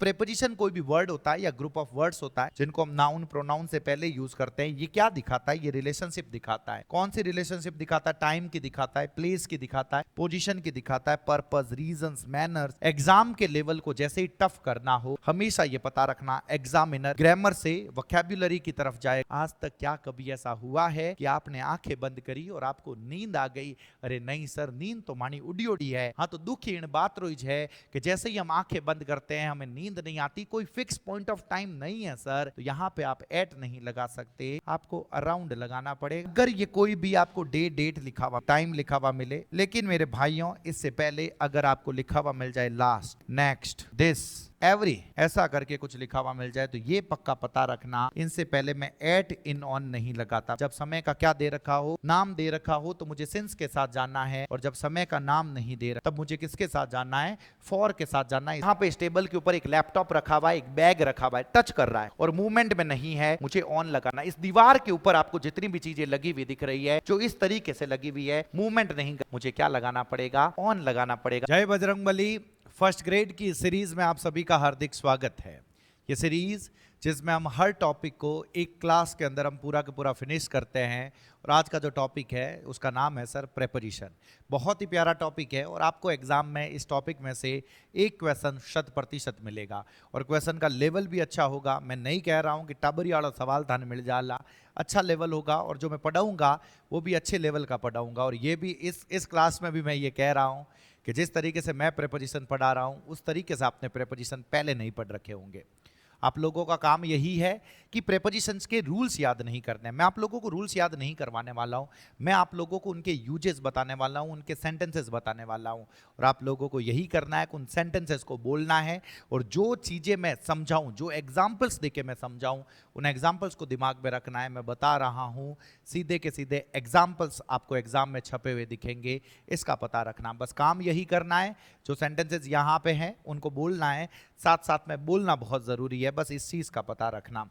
Preposition कोई भी word होता है या ग्रुप ऑफ वर्ड्स होता है जिनको हम नाउन प्रोनाउन से पहले यूज करते हैं। ये क्या दिखाता है? ये रिलेशनशिप दिखाता है। कौन सी रिलेशनशिप दिखाता है? टाइम की दिखाता है, प्लेस की दिखाता है, पोजीशन की दिखाता है, पर्पस, रीजंस, मैनर्स। एग्जाम के लेवल को जैसे ही टफ करना हो हमेशा ये पता रखना एग्जामिनर ग्रामर से वोकैब्युलरी की तरफ जाए। आज तक क्या कभी ऐसा हुआ है कि आपने आंखें बंद करी और आपको नींद आ गई? अरे नहीं सर, नींद तो मानी उड़ी उड़ी है। हाँ, तो दुखी इन बात रोज है कि जैसे ही हम आंखें बंद करते हैं हमें नींद नहीं आती। कोई फिक्स पॉइंट ऑफ टाइम नहीं है सर। तो यहाँ पे आप एट नहीं लगा सकते, आपको अराउंड लगाना पड़ेगा। अगर ये कोई भी आपको डेट लिखा हुआ, टाइम लिखा हुआ मिले, लेकिन मेरे भाइयों इससे पहले अगर आपको लिखा हुआ मिल जाए लास्ट, नेक्स्ट, दिस, एवरी, ऐसा करके कुछ लिखा हुआ मिल जाए तो ये पक्का पता रखना इनसे पहले मैं एट इन ऑन नहीं लगाता। जब समय का क्या दे रखा हो, नाम दे रखा हो, तो मुझे सिंस के साथ जानना है। और जब समय का नाम नहीं दे रहा तब मुझे किसके साथ जानना है? फॉर के साथ जानना है। यहाँ पे इस टेबल के ऊपर एक लैपटॉप रखा हुआ है, एक बैग रखा हुआ है, टच कर रहा है और मूवमेंट में नहीं है, मुझे ऑन लगाना। इस दीवार के ऊपर आपको जितनी भी चीजें लगी हुई दिख रही है जो इस तरीके से लगी हुई है, मूवमेंट नहीं, मुझे क्या लगाना पड़ेगा? ऑन लगाना पड़ेगा। जय बजरंगबली। फर्स्ट ग्रेड की सीरीज में आप सभी का हार्दिक स्वागत है। ये सीरीज जिसमें हम हर टॉपिक को एक क्लास के अंदर हम पूरा का पूरा फिनिश करते हैं। और आज का जो टॉपिक है उसका नाम है सर प्रेपोजिशन। बहुत ही प्यारा टॉपिक है और आपको एग्जाम में इस टॉपिक में से एक क्वेश्चन 100% मिलेगा और क्वेश्चन का लेवल भी अच्छा होगा। मैं नहीं कह रहा हूँ कि टबरी वाला सवाल था मिल जाला, अच्छा लेवल होगा और जो मैं पढ़ाऊँगा वो भी अच्छे लेवल का पढ़ाऊँगा। और ये भी इस क्लास में भी मैं ये कह रहा हूँ कि जिस तरीके से मैं प्रेपोजिशन पढ़ा रहा हूँ उस तरीके से आपने प्रेपोजिशन पहले नहीं पढ़ रखे होंगे। आप लोगों का काम यही है कि प्रेपोजिशंस के रूल्स याद नहीं करने हैं। मैं आप लोगों को रूल्स याद नहीं करवाने वाला हूं, मैं आप लोगों को उनके यूजेस बताने वाला हूं, उनके सेंटेंसेस बताने वाला हूं। और आप लोगों को यही करना है कि उन सेंटेंसेस को बोलना है और जो चीज़ें मैं समझाऊं, जो एग्जाम्पल्स देके मैं समझाऊं, उन एग्जाम्पल्स को दिमाग में रखना है। मैं बता रहा हूँ सीधे के सीधे एग्जाम्पल्स आपको एग्जाम में छपे हुए दिखेंगे, इसका पता रखना। बस काम यही करना है, जो सेंटेंसेस यहाँ पे हैं उनको बोलना है, साथ साथ में बोलना बहुत ज़रूरी है, बस इस चीज़ का पता रखना।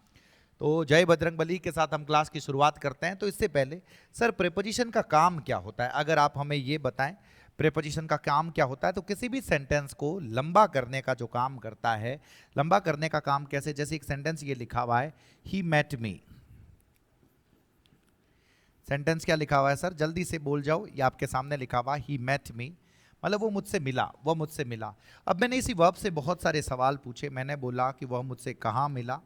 तो जय बजरंगबली के साथ हम क्लास की शुरुआत करते हैं। तो इससे पहले सर प्रेपोजिशन का काम क्या होता है, अगर आप हमें ये बताएं प्रेपोजिशन का काम क्या होता है। तो किसी भी सेंटेंस को लंबा करने का जो काम करता है, लंबा करने का काम कैसे? जैसे एक सेंटेंस ये लिखा हुआ है, ही मेट मी। सेंटेंस क्या लिखा हुआ है सर? जल्दी से बोल जाओ। ये आपके सामने लिखा हुआ ही मेट मी, मतलब वो मुझसे मिला, वो मुझसे मिला। अब मैंने इसी वर्ब से बहुत सारे सवाल पूछे। मैंने बोला कि वह मुझसे कहाँ मिला,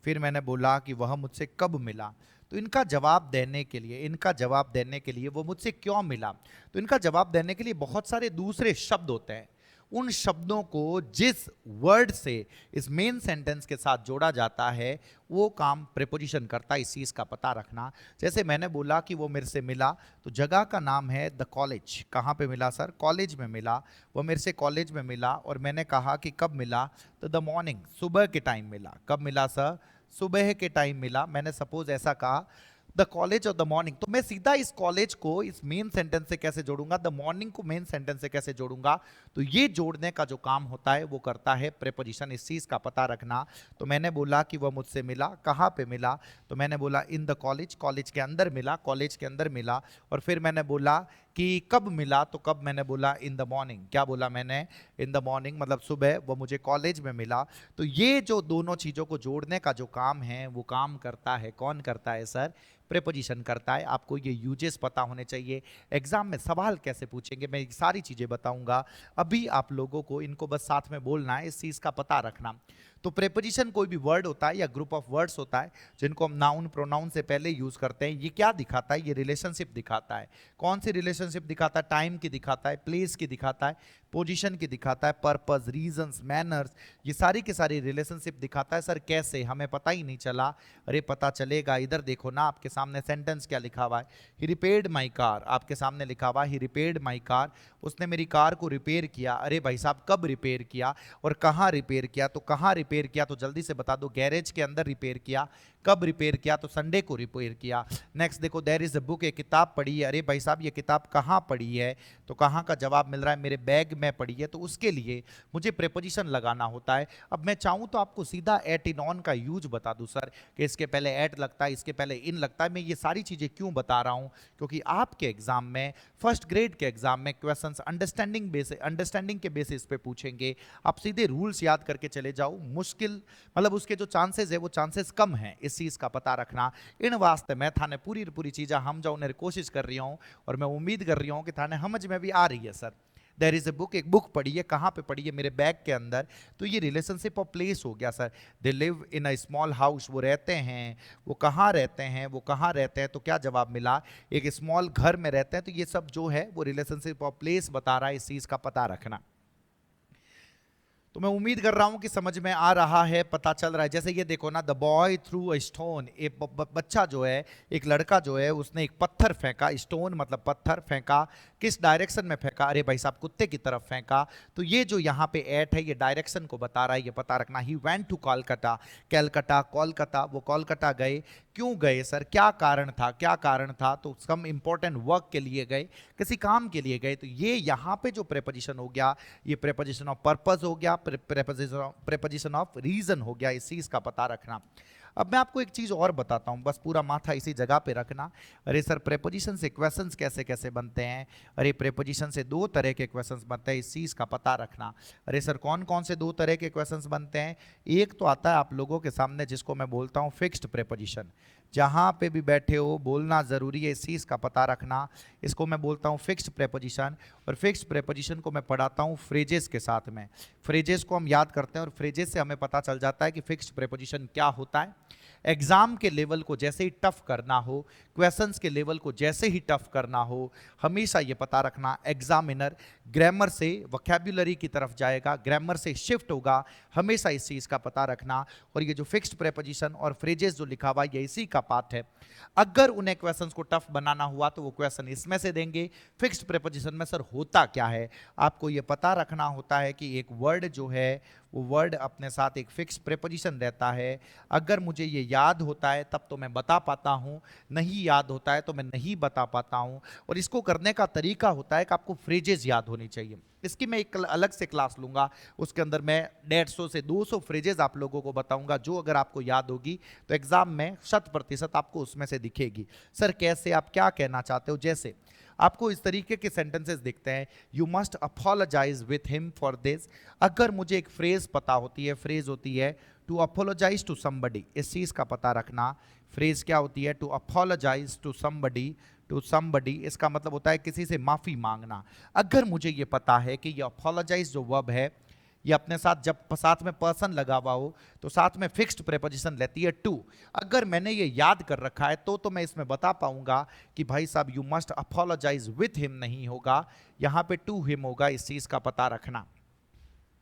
फिर मैंने बोला कि वह मुझसे कब मिला। तो इनका जवाब देने के लिए वो मुझसे क्यों मिला, तो इनका जवाब देने के लिए बहुत सारे दूसरे शब्द होते हैं। उन शब्दों को जिस वर्ड से इस मेन सेंटेंस के साथ जोड़ा जाता है वो काम प्रेपोजिशन करता है। इस चीज़ का पता रखना। जैसे मैंने बोला कि वो मेरे से मिला, तो जगह का नाम है द कॉलेज। कहाँ पे मिला सर? कॉलेज में मिला। वो मेरे से कॉलेज में मिला। और मैंने कहा कि कब मिला, तो द मॉर्निंग, सुबह के टाइम मिला। कब मिला सर? सुबह के टाइम मिला। मैंने सपोज ऐसा कहा the college of the morning, तो मैं सीधा इस कॉलेज को इस मेन सेंटेंस से कैसे जोड़ूंगा, द मॉर्निंग को मेन सेंटेंस से कैसे जोड़ूंगा? तो ये जोड़ने का जो काम होता है वो करता है प्रेपोजिशन। इस चीज का पता रखना। तो मैंने बोला कि वह मुझसे मिला, कहाँ पे मिला, तो मैंने बोला इन द कॉलेज, कॉलेज के अंदर मिला, कॉलेज के अंदर मिला। और फिर मैंने बोला कि कब मिला, तो कब मैंने बोला इन द मॉर्निंग। क्या बोला मैंने? इन द मॉर्निंग, मतलब सुबह वो मुझे कॉलेज में मिला। तो ये जो दोनों चीज़ों को जोड़ने का जो काम है वो काम करता है, कौन करता है सर? प्रेपोजिशन करता है। आपको ये यूजेस पता होने चाहिए। एग्जाम में सवाल कैसे पूछेंगे मैं सारी चीज़ें बताऊंगा। अभी आप लोगों को इनको बस साथ में बोलना है, इस चीज़ का पता रखना। तो प्रेपोजिशन कोई भी वर्ड होता है या ग्रुप ऑफ वर्ड्स होता है जिनको हम नाउन प्रोनाउन से पहले यूज करते हैं। ये क्या दिखाता है? ये रिलेशनशिप दिखाता है। कौन सी रिलेशनशिप दिखाता है? टाइम की दिखाता है, प्लेस की दिखाता है, पोजीशन की दिखाता है, पर्पस, रीजंस, मैनर्स, ये सारी की सारी रिलेशनशिप दिखाता है। सर कैसे? हमें पता ही नहीं चला। अरे पता चलेगा, इधर देखो ना, आपके सामने सेंटेंस क्या लिखा हुआ है, ही रिपेयर्ड माई कार। आपके सामने लिखा हुआ है ही रिपेयर्ड माई कार, उसने मेरी कार को रिपेयर किया। अरे भाई साहब कब रिपेयर किया और कहाँ रिपेयर किया? तो कहाँ रिपेयर किया तो जल्दी से बता दो। गैरेज के अंदर रिपेयर किया। कब रिपेयर किया? तो संडे को रिपेयर किया। नेक्स्ट देखो, देयर इज अ बुक, ये किताब पढ़ी है। अरे भाई साहब ये किताब कहाँ पढ़ी है? तो कहाँ का जवाब मिल रहा है? मेरे बैग में पड़ी है, तो उसके लिए मुझे प्रेपोजिशन लगाना होता है। अब मैं चाहूँ तो आपको सीधा एट इन ऑन का यूज बता दूं सर, कि इसके पहले एट लगता है, इसके पहले इन लगता है। मैं ये सारी चीज़ें क्यों बता रहा हूँ, क्योंकि आपके एग्जाम में, फर्स्ट ग्रेड के एग्जाम में क्वेश्चंस अंडरस्टैंडिंग के बेसिस पे पूछेंगे। आप सीधे रूल्स याद करके चले जाओ, मुश्किल मतलब उसके जो चांसेस है वो चांसेस कम है इस चीज़ का पता रखना। इन वास्ते मैं थाने पूरी चीज़ें हम जो उन्हें कोशिश कर रही हूँ, और मैं उम्मीद कर रही हूँ कि थाने समझ में भी आ रही है sir. There is a book, एक बुक पढ़ी है, कहाँ पे पढ़ी है, मेरे बैग के अंदर। तो ये रिलेशनशिप ऑफ प्लेस हो गया sir. They live in a small house, वो रहते हैं, वो कहाँ रहते हैं, वो कहाँ रहते हैं, तो क्या जवाब मिला, एक स्मॉल घर में रहते हैं। तो ये सब जो है वो रिलेशनशिप ऑफ प्लेस बता रहा है, इस चीज़ का पता रखना। तो मैं उम्मीद कर रहा हूं कि समझ में आ रहा है, पता चल रहा है। जैसे ये देखो ना, the boy through a stone, एक बच्चा जो है, एक लड़का जो है, उसने एक पत्थर फेंका। स्टोन मतलब पत्थर फेंका, किस डायरेक्शन में फेंका, अरे भाई साहब कुत्ते की तरफ फेंका। तो ये जो यहाँ पे एट है, ये डायरेक्शन को बता रहा है, ये पता रखना। He went to Kolkata, Calcutta Kolkata, वो कोलकाता गए। क्यों गए सर, क्या कारण था, क्या कारण था, तो सम इंपॉर्टेंट वर्क के लिए गए, किसी काम के लिए गए। तो ये यहाँ पे जो प्रेपोजिशन हो गया, ये प्रेपोजिशन ऑफ पर्पस हो गया, प्रेपोजिशन ऑफ रीजन हो गया, इस चीज का पता रखना। अब मैं आपको एक चीज और बताता हूं, बस पूरा माथा इसी जगह पे रखना। अरे सर प्रेपोजिशन से क्वेश्चंस कैसे कैसे बनते हैं, अरे प्रेपोजिशन से दो तरह के क्वेश्चंस बनते हैं, इस चीज का पता रखना। अरे सर कौन कौन से दो तरह के क्वेश्चंस बनते हैं, एक तो आता है आप लोगों के सामने जिसको मैं बोलता हूं फिक्स्ड प्रेपोजिशन। जहां पे भी बैठे हो बोलना जरूरी है, इस चीज का पता रखना। इसको मैं बोलता हूं फिक्स्ड प्रेपोजिशन, और फिक्स्ड प्रेपोजिशन को मैं पढ़ाता हूं फ्रेजेस के साथ में। फ्रेजेस को हम याद करते हैं, और फ्रेजेस से हमें पता चल जाता है कि फिक्स्ड प्रेपोजिशन क्या होता है। एग्जाम के लेवल को जैसे ही टफ करना हो, क्वेश्चंस के लेवल को जैसे ही टफ करना हो, हमेशा ये पता रखना, एग्जामिनर ग्रामर से वोकैब्युलरी की तरफ जाएगा, ग्रामर से शिफ्ट होगा, हमेशा इस चीज का पता रखना। और ये जो फिक्स्ड प्रेपोजिशन और फ्रेजेस जो लिखा हुआ ये इसी का पार्ट है। अगर उन्हें क्वेश्चंस को टफ बनाना हुआ तो वो क्वेश्चन इसमें से देंगे। फिक्स्ड प्रेपोजिशन में सर होता क्या है, आपको ये पता रखना होता है कि एक वर्ड जो है वो वर्ड अपने साथ एक फिक्स प्रेपोजिशन रहता है। अगर मुझे ये याद होता है तब तो मैं बता पाता हूँ, नहीं याद होता है तो मैं नहीं बता पाता हूँ। और इसको करने का तरीका होता है कि आपको फ्रेजेस याद होनी चाहिए। इसकी मैं एक अलग से क्लास लूंगा, उसके अंदर मैं 150 से 200 फ्रेजेस आप लोगों को बताऊंगा, जो अगर आपको याद होगी तो एग्जाम में 100% आपको उसमें से दिखेगी। सर कैसे, आप क्या कहना चाहते हो, जैसे आपको इस तरीके के सेंटेंसेस दिखते हैं, you must apologise with him for this. अगर मुझे एक फ्रेज पता होती है, फ्रेज होती है टू अपोलोजाइज टू समबडी, इस चीज का पता रखना। फ्रेज क्या होती है, to apologise to somebody, to somebody इसका मतलब होता है किसी से माफी मांगना। अगर मुझे ये पता है कि ये अपोलोजाइज जो वर्ब है ये अपने साथ जब साथ में पर्सन लगा हुआ हो तो साथ में फिक्स्ड प्रेपोजिशन लेती है टू। अगर मैंने ये याद कर रखा है तो मैं इसमें बता पाऊंगा कि भाई साहब you must apologise with him नहीं होगा, यहां पे टू हिम होगा, इस चीज का पता रखना।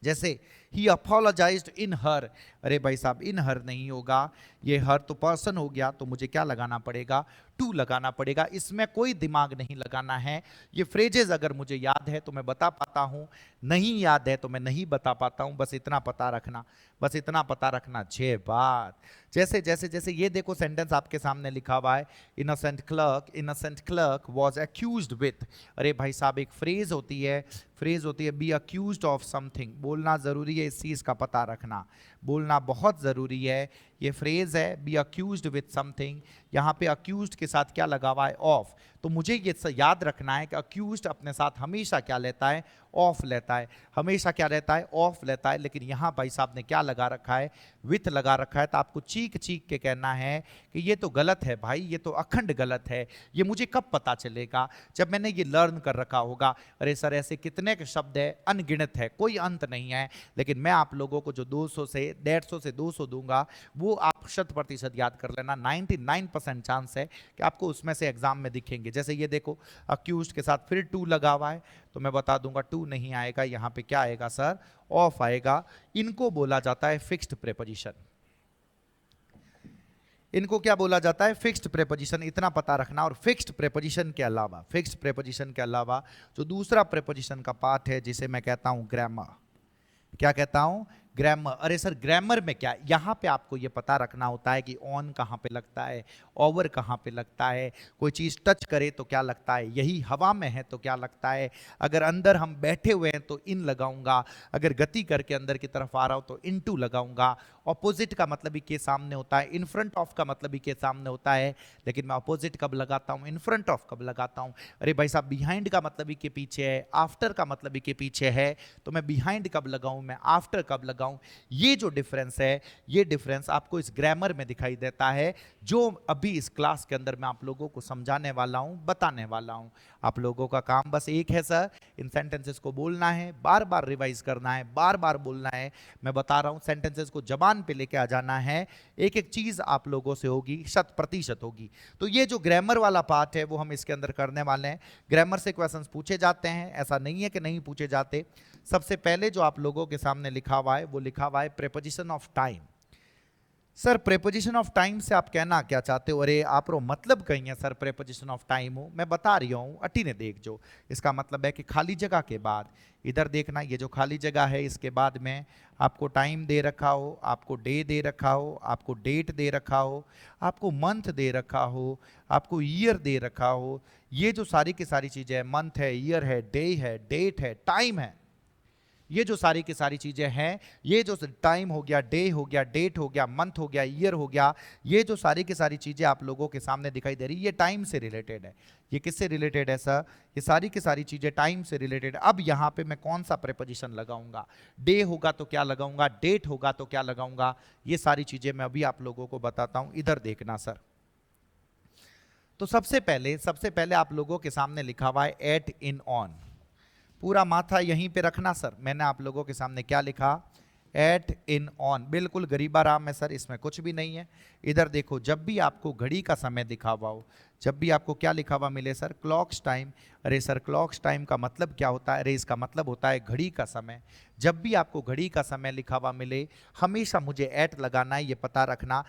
जैसे ही अपोलोजाइज्ड इन हर, अरे भाई साहब इन हर नहीं होगा, ये हर तो पर्सन हो गया, तो मुझे क्या लगाना पड़ेगा, टू लगाना पड़ेगा। इसमें कोई दिमाग नहीं लगाना है। ये फ्रेजेस अगर मुझे याद है तो मैं बता पाता हूं, नहीं याद है तो मैं नहीं बता पाता हूं, बस इतना पता रखना, बस इतना पता रखना। छह बात जैसे जैसे जैसे ये देखो सेंटेंस आपके सामने लिखा हुआ है, innocent clerk was accused with. अरे भाई साहब एक फ्रेज होती है बी अक्यूज्ड ऑफ समथिंग, बोलना जरूरी है, इस चीज का पता रखना, बोलना बहुत जरूरी है। ये फ्रेज है बी अक्यूज्ड विथ समथिंग, यहाँ पे अक्यूज्ड के साथ क्या लगा हुआ है, ऑफ। तो मुझे ये याद रखना है कि अक्यूज्ड अपने साथ हमेशा क्या लेता है, ऑफ लेता है, हमेशा क्या रहता है, ऑफ लेता है। लेकिन यहाँ भाई साहब ने क्या लगा रखा है, विथ लगा रखा है। तो आपको चीख चीख के कहना है कि ये तो गलत है भाई, ये तो अखंड गलत है, ये मुझे कब पता चलेगा, जब मैंने ये लर्न कर रखा होगा। अरे सर ऐसे कितने के शब्द है, अनगिनत है, कोई अंत नहीं है। लेकिन मैं आप लोगों को जो 200 से 150 से 200 दूंगा वो आप 100% याद कर लेना। 99% चांस है कि आपको उसमें से एग्जाम में दिखेंगे। जैसे ये देखो अक्यूज्ड के साथ फिर टू लगा हुआ है, तो मैं बता दूंगा टू नहीं आएगा, यहां पे क्या आएगा सर, ऑफ आएगा। इनको बोला जाता है फिक्स्ड प्रेपोजिशन, इनको क्या बोला जाता है, फिक्स्ड प्रेपोजिशन, इतना पता रखना। और फिक्स्ड प्रेपोजिशन के अलावा जो दूसरा प्रेपोजिशन का पार्ट है जिसे मैं कहता हूं ग्रामर, क्या कहता हूं, ग्रामर, अरे सर ग्रामर में क्या, यहाँ पे आपको ये पता रखना होता है कि ऑन कहाँ पे लगता है, ओवर कहाँ पे लगता है, कोई चीज़ टच करे तो क्या लगता है, यही हवा में है तो क्या लगता है, अगर अंदर हम बैठे हुए हैं तो इन लगाऊंगा, अगर गति करके अंदर की तरफ आ रहा हूँ तो इनटू लगाऊंगा। ऑपोजिट का मतलब ही के सामने होता है, इन फ्रंट ऑफ का मतलब ही के सामने होता है, लेकिन मैं ऑपोजिट कब लगाता हूँ, इन फ्रंट ऑफ कब लगाता हूँ। अरे भाई साहब बिहाइंड का मतलब ही के पीछे है, आफ्टर का मतलब ही के पीछे है, तो मैं बिहाइंड कब लगाऊं, मैं आफ्टर कब लगाऊं। ये जो डिफरेंस है, ये डिफरेंस आपको इस ग्रामर में दिखाई देता है, जो अभी इस क्लास के अंदर मैं आप लोगों को समझाने वाला हूं, बताने वाला हूं। आप लोगों का काम बस एक है सर, इन सेंटेंसेस को बोलना है, बार बार रिवाइज करना है, बार बार बोलना है। मैं बता रहा हूं सेंटेंसेस को जबान पे लेके आ जाना है, एक एक चीज आप लोगों से होगी, 100% होगी। तो ये जो ग्रामर वाला पार्ट है वो हम इसके अंदर करने वाले हैं। ग्रामर से क्वेश्चंस पूछे जाते हैं, ऐसा नहीं है कि नहीं पूछे जाते। सबसे पहले जो आप लोगों के सामने लिखा हुआ है वो लिखा हुआ है preposition of time. Sir preposition of time से आप कहना क्या चाहते हो, अरे आप रो मतलब कहीं है सर प्रीपोजिशन ऑफ टाइम हो, मैं बता रही हूँ अटी ने देख जो, इसका मतलब है कि खाली जगह के बाद, इधर देखना ये जो खाली जगह है इसके बाद में आपको टाइम दे रखा हो, आपको डे दे रखा हो, आपको डेट दे रखा हो, आपको मंथ दे रखा हो, आपको ईयर दे रखा हो, ये जो सारी की सारी चीजें, मंथ है, ईयर है, डे है, डेट है, टाइम है, ये जो सारी की सारी चीजें हैं, ये जो टाइम हो गया, डे हो गया, डेट हो गया, मंथ हो गया, ईयर हो गया, ये जो सारी की सारी चीजें आप लोगों के सामने दिखाई दे रही, ये टाइम से रिलेटेड है। ये किससे रिलेटेड है सर, ये सारी की सारी चीजें टाइम से रिलेटेड। अब यहां पे मैं कौन सा प्रीपोजिशन लगाऊंगा, डे होगा तो क्या लगाऊंगा, डेट होगा तो क्या लगाऊंगा, ये सारी चीजें मैं अभी आप लोगों को बताता हूं, इधर देखना सर। तो सबसे पहले आप लोगों के सामने लिखा हुआ है एट, इन, ऑन। पूरा माथा यहीं पे रखना सर। मैंने आप लोगों के सामने क्या लिखा, एट, इन, ऑन, बिल्कुल गरीबा राम है सर, इसमें कुछ भी नहीं है। इधर देखो, जब भी आपको घड़ी का समय दिखा हुआ हो, जब भी आपको क्या लिखा हुआ मिले सर, क्लॉक्स टाइम। अरे सर क्लॉक्स टाइम का मतलब क्या होता है, अरे इसका मतलब होता है घड़ी का समय। जब भी आपको घड़ी का समय लिखा हुआ मिले, हमेशा मुझे एट लगाना है, ये पता रखना।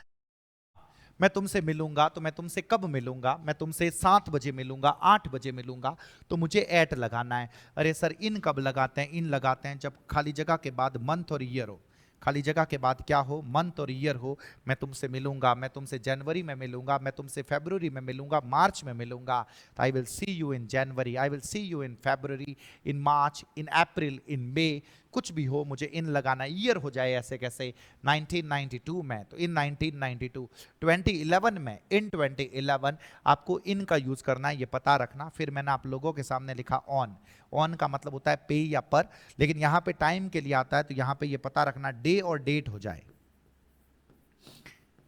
मैं तुमसे मिलूंगा तो मैं तुमसे कब मिलूंगा, मैं तुमसे 7 बजे मिलूंगा, 8 बजे मिलूंगा, तो मुझे एट लगाना है। अरे सर इन कब लगाते हैं, इन लगाते हैं जब खाली जगह के बाद मंथ और ईयर हो, खाली जगह के बाद क्या हो, मंथ और ईयर हो। मैं तुमसे मिलूंगा, मैं तुमसे जनवरी में मिलूंगा, मैं तुमसे फरवरी में मिलूंगा, मार्च में मिलूंगा, तो I will see you in January, I will see you in February, in March, in April, in May, कुछ भी हो मुझे इन लगाना। ईयर हो जाए ऐसे कैसे, 1992 में तो इन 1992, 2011 में इन 2011, आपको इन का यूज करना है, ये पता रखना। फिर मैंने आप लोगों के सामने लिखा ऑन। ऑन का मतलब होता है पे या पर, लेकिन यहां पे टाइम के लिए आता है, तो यहां पे ये पता रखना डे और डेट हो जाए।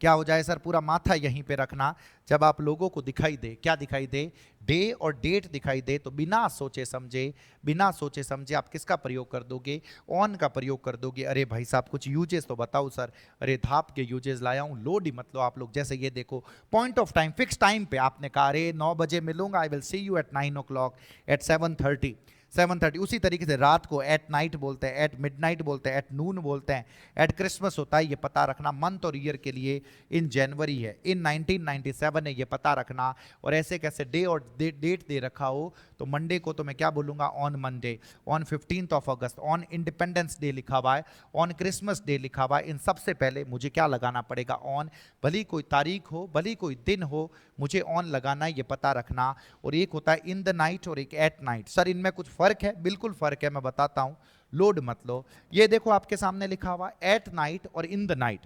क्या हो जाए सर, पूरा माथा यहीं पे रखना। जब आप लोगों को दिखाई दे, क्या दिखाई दे, डे और डेट दिखाई दे, तो बिना सोचे समझे आप किसका प्रयोग कर दोगे, ऑन का प्रयोग कर दोगे। अरे भाई साहब कुछ यूजेस तो बताओ सर। अरे धाप के यूजेस लाया हूं, लोड ही मतलब आप लोग, जैसे ये देखो point of time, fix time पे आपने कहा अरे 9 बजे मिलूंगा, I will see you at 9 o'clock, at 7:30, 7:30। उसी तरीके से रात को एट नाइट बोलते हैं, एट मिडनाइट बोलते हैं, एट नून बोलते हैं, एट क्रिसमस होता है, ये पता रखना। मंथ और ईयर के लिए इन जनवरी है, इन 1997 है, ये पता रखना। और ऐसे कैसे डे और डेट दे रखा हो, तो मंडे को तो मैं क्या बोलूंगा, on Monday, on 15th of August, on independence day लिखा हुआ है, ऑन क्रिसमस डे लिखा हुआ है। इन सबसे पहले मुझे क्या लगाना पड़ेगा, ऑन। भली कोई तारीख हो, भली कोई दिन हो, मुझे ऑन लगाना है, ये पता रखना। और एक होता है इन द नाइट और एक एट नाइट। सर इनमें कुछ फर्क है, बिल्कुल फर्क है, मैं बताता हूं, लोड मत लो। ये देखो आपके सामने लिखा हुआ एट नाइट और इन द नाइट।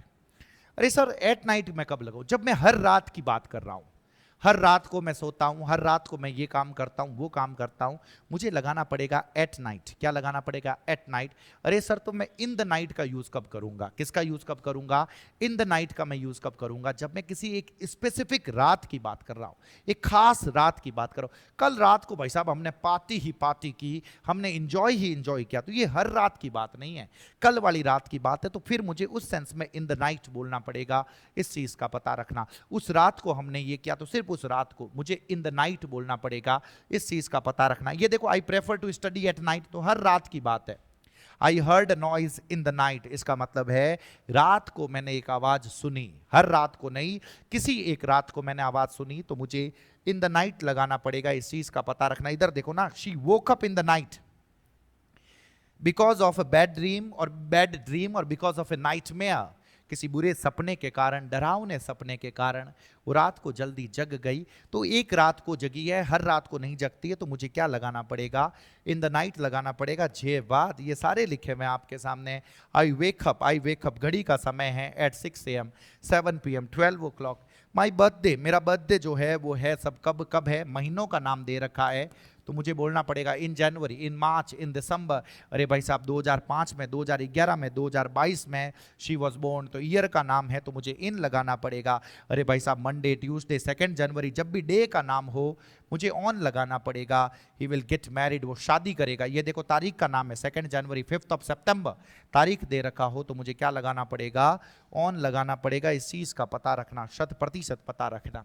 अरे सर एट नाइट मैं कब लगाऊं, जब मैं हर रात की बात कर रहा हूं, हर रात को मैं सोता हूं, हर रात को मैं ये काम करता हूं, वो काम करता हूं, मुझे लगाना पड़ेगा एट नाइट। क्या लगाना पड़ेगा, एट नाइट। अरे सर तो मैं इन द नाइट का यूज कब करूंगा, किसका यूज कब करूंगा, इन द नाइट का मैं यूज कब करूंगा, जब मैं किसी एक स्पेसिफिक रात की बात कर रहा हूं, एक खास रात की बात कर रहा हूं। कल रात को भाई साहब हमने पार्टी की, हमने इंजॉय ही इंजॉय किया, तो ये हर रात की बात नहीं है, कल वाली रात की बात है। तो फिर मुझे उस सेंस में इन द नाइट बोलना पड़ेगा, इस चीज का पता रखना। उस रात को हमने ये किया, तो सिर्फ उस रात को मुझे इन द नाइट बोलना पड़ेगा, इस चीज का पता रखना। ये देखो I prefer to study at night, तो हर रात की बात है। I heard noise in the night, इसका मतलब है रात को मैंने एक आवाज सुनी, हर रात को नहीं, किसी एक रात को मैंने आवाज सुनी, तो मुझे इन द नाइट लगाना पड़ेगा, इस चीज का पता रखना। इधर देखो ना, she woke up in the night. Because of a bad dream और बिकॉज ऑफ ए नाइटमेयर, किसी बुरे सपने के कारण, डरावने सपने के कारण वो रात को जल्दी जग गई। तो एक रात को जगी है, हर रात को नहीं जगती है, तो मुझे क्या लगाना पड़ेगा? इन द नाइट लगाना पड़ेगा। जे बाद ये सारे लिखे हुए आपके सामने। आई वेक अप, घड़ी का समय है at 6 AM, 7 PM, 12 o'clock। My birthday, मेरा बर्थडे जो है वो है सब कब कब है, महीनों का नाम दे रखा है, तो मुझे बोलना पड़ेगा इन जनवरी, इन मार्च, इन दिसंबर। अरे भाई साहब 2005 में, 2011 में, 2022 में शी वॉज बोर्न, तो ईयर का नाम है तो मुझे इन लगाना पड़ेगा। अरे भाई साहब मंडे, ट्यूसडे, 2 जनवरी, जब भी डे का नाम हो मुझे ऑन लगाना पड़ेगा। ही विल गेट मैरिड, वो शादी करेगा। ये देखो तारीख का नाम है 2 जनवरी, 5 सितंबर, तारीख दे रखा हो तो मुझे क्या लगाना पड़ेगा? ऑन लगाना पड़ेगा। इस चीज का पता रखना, 100% पता रखना।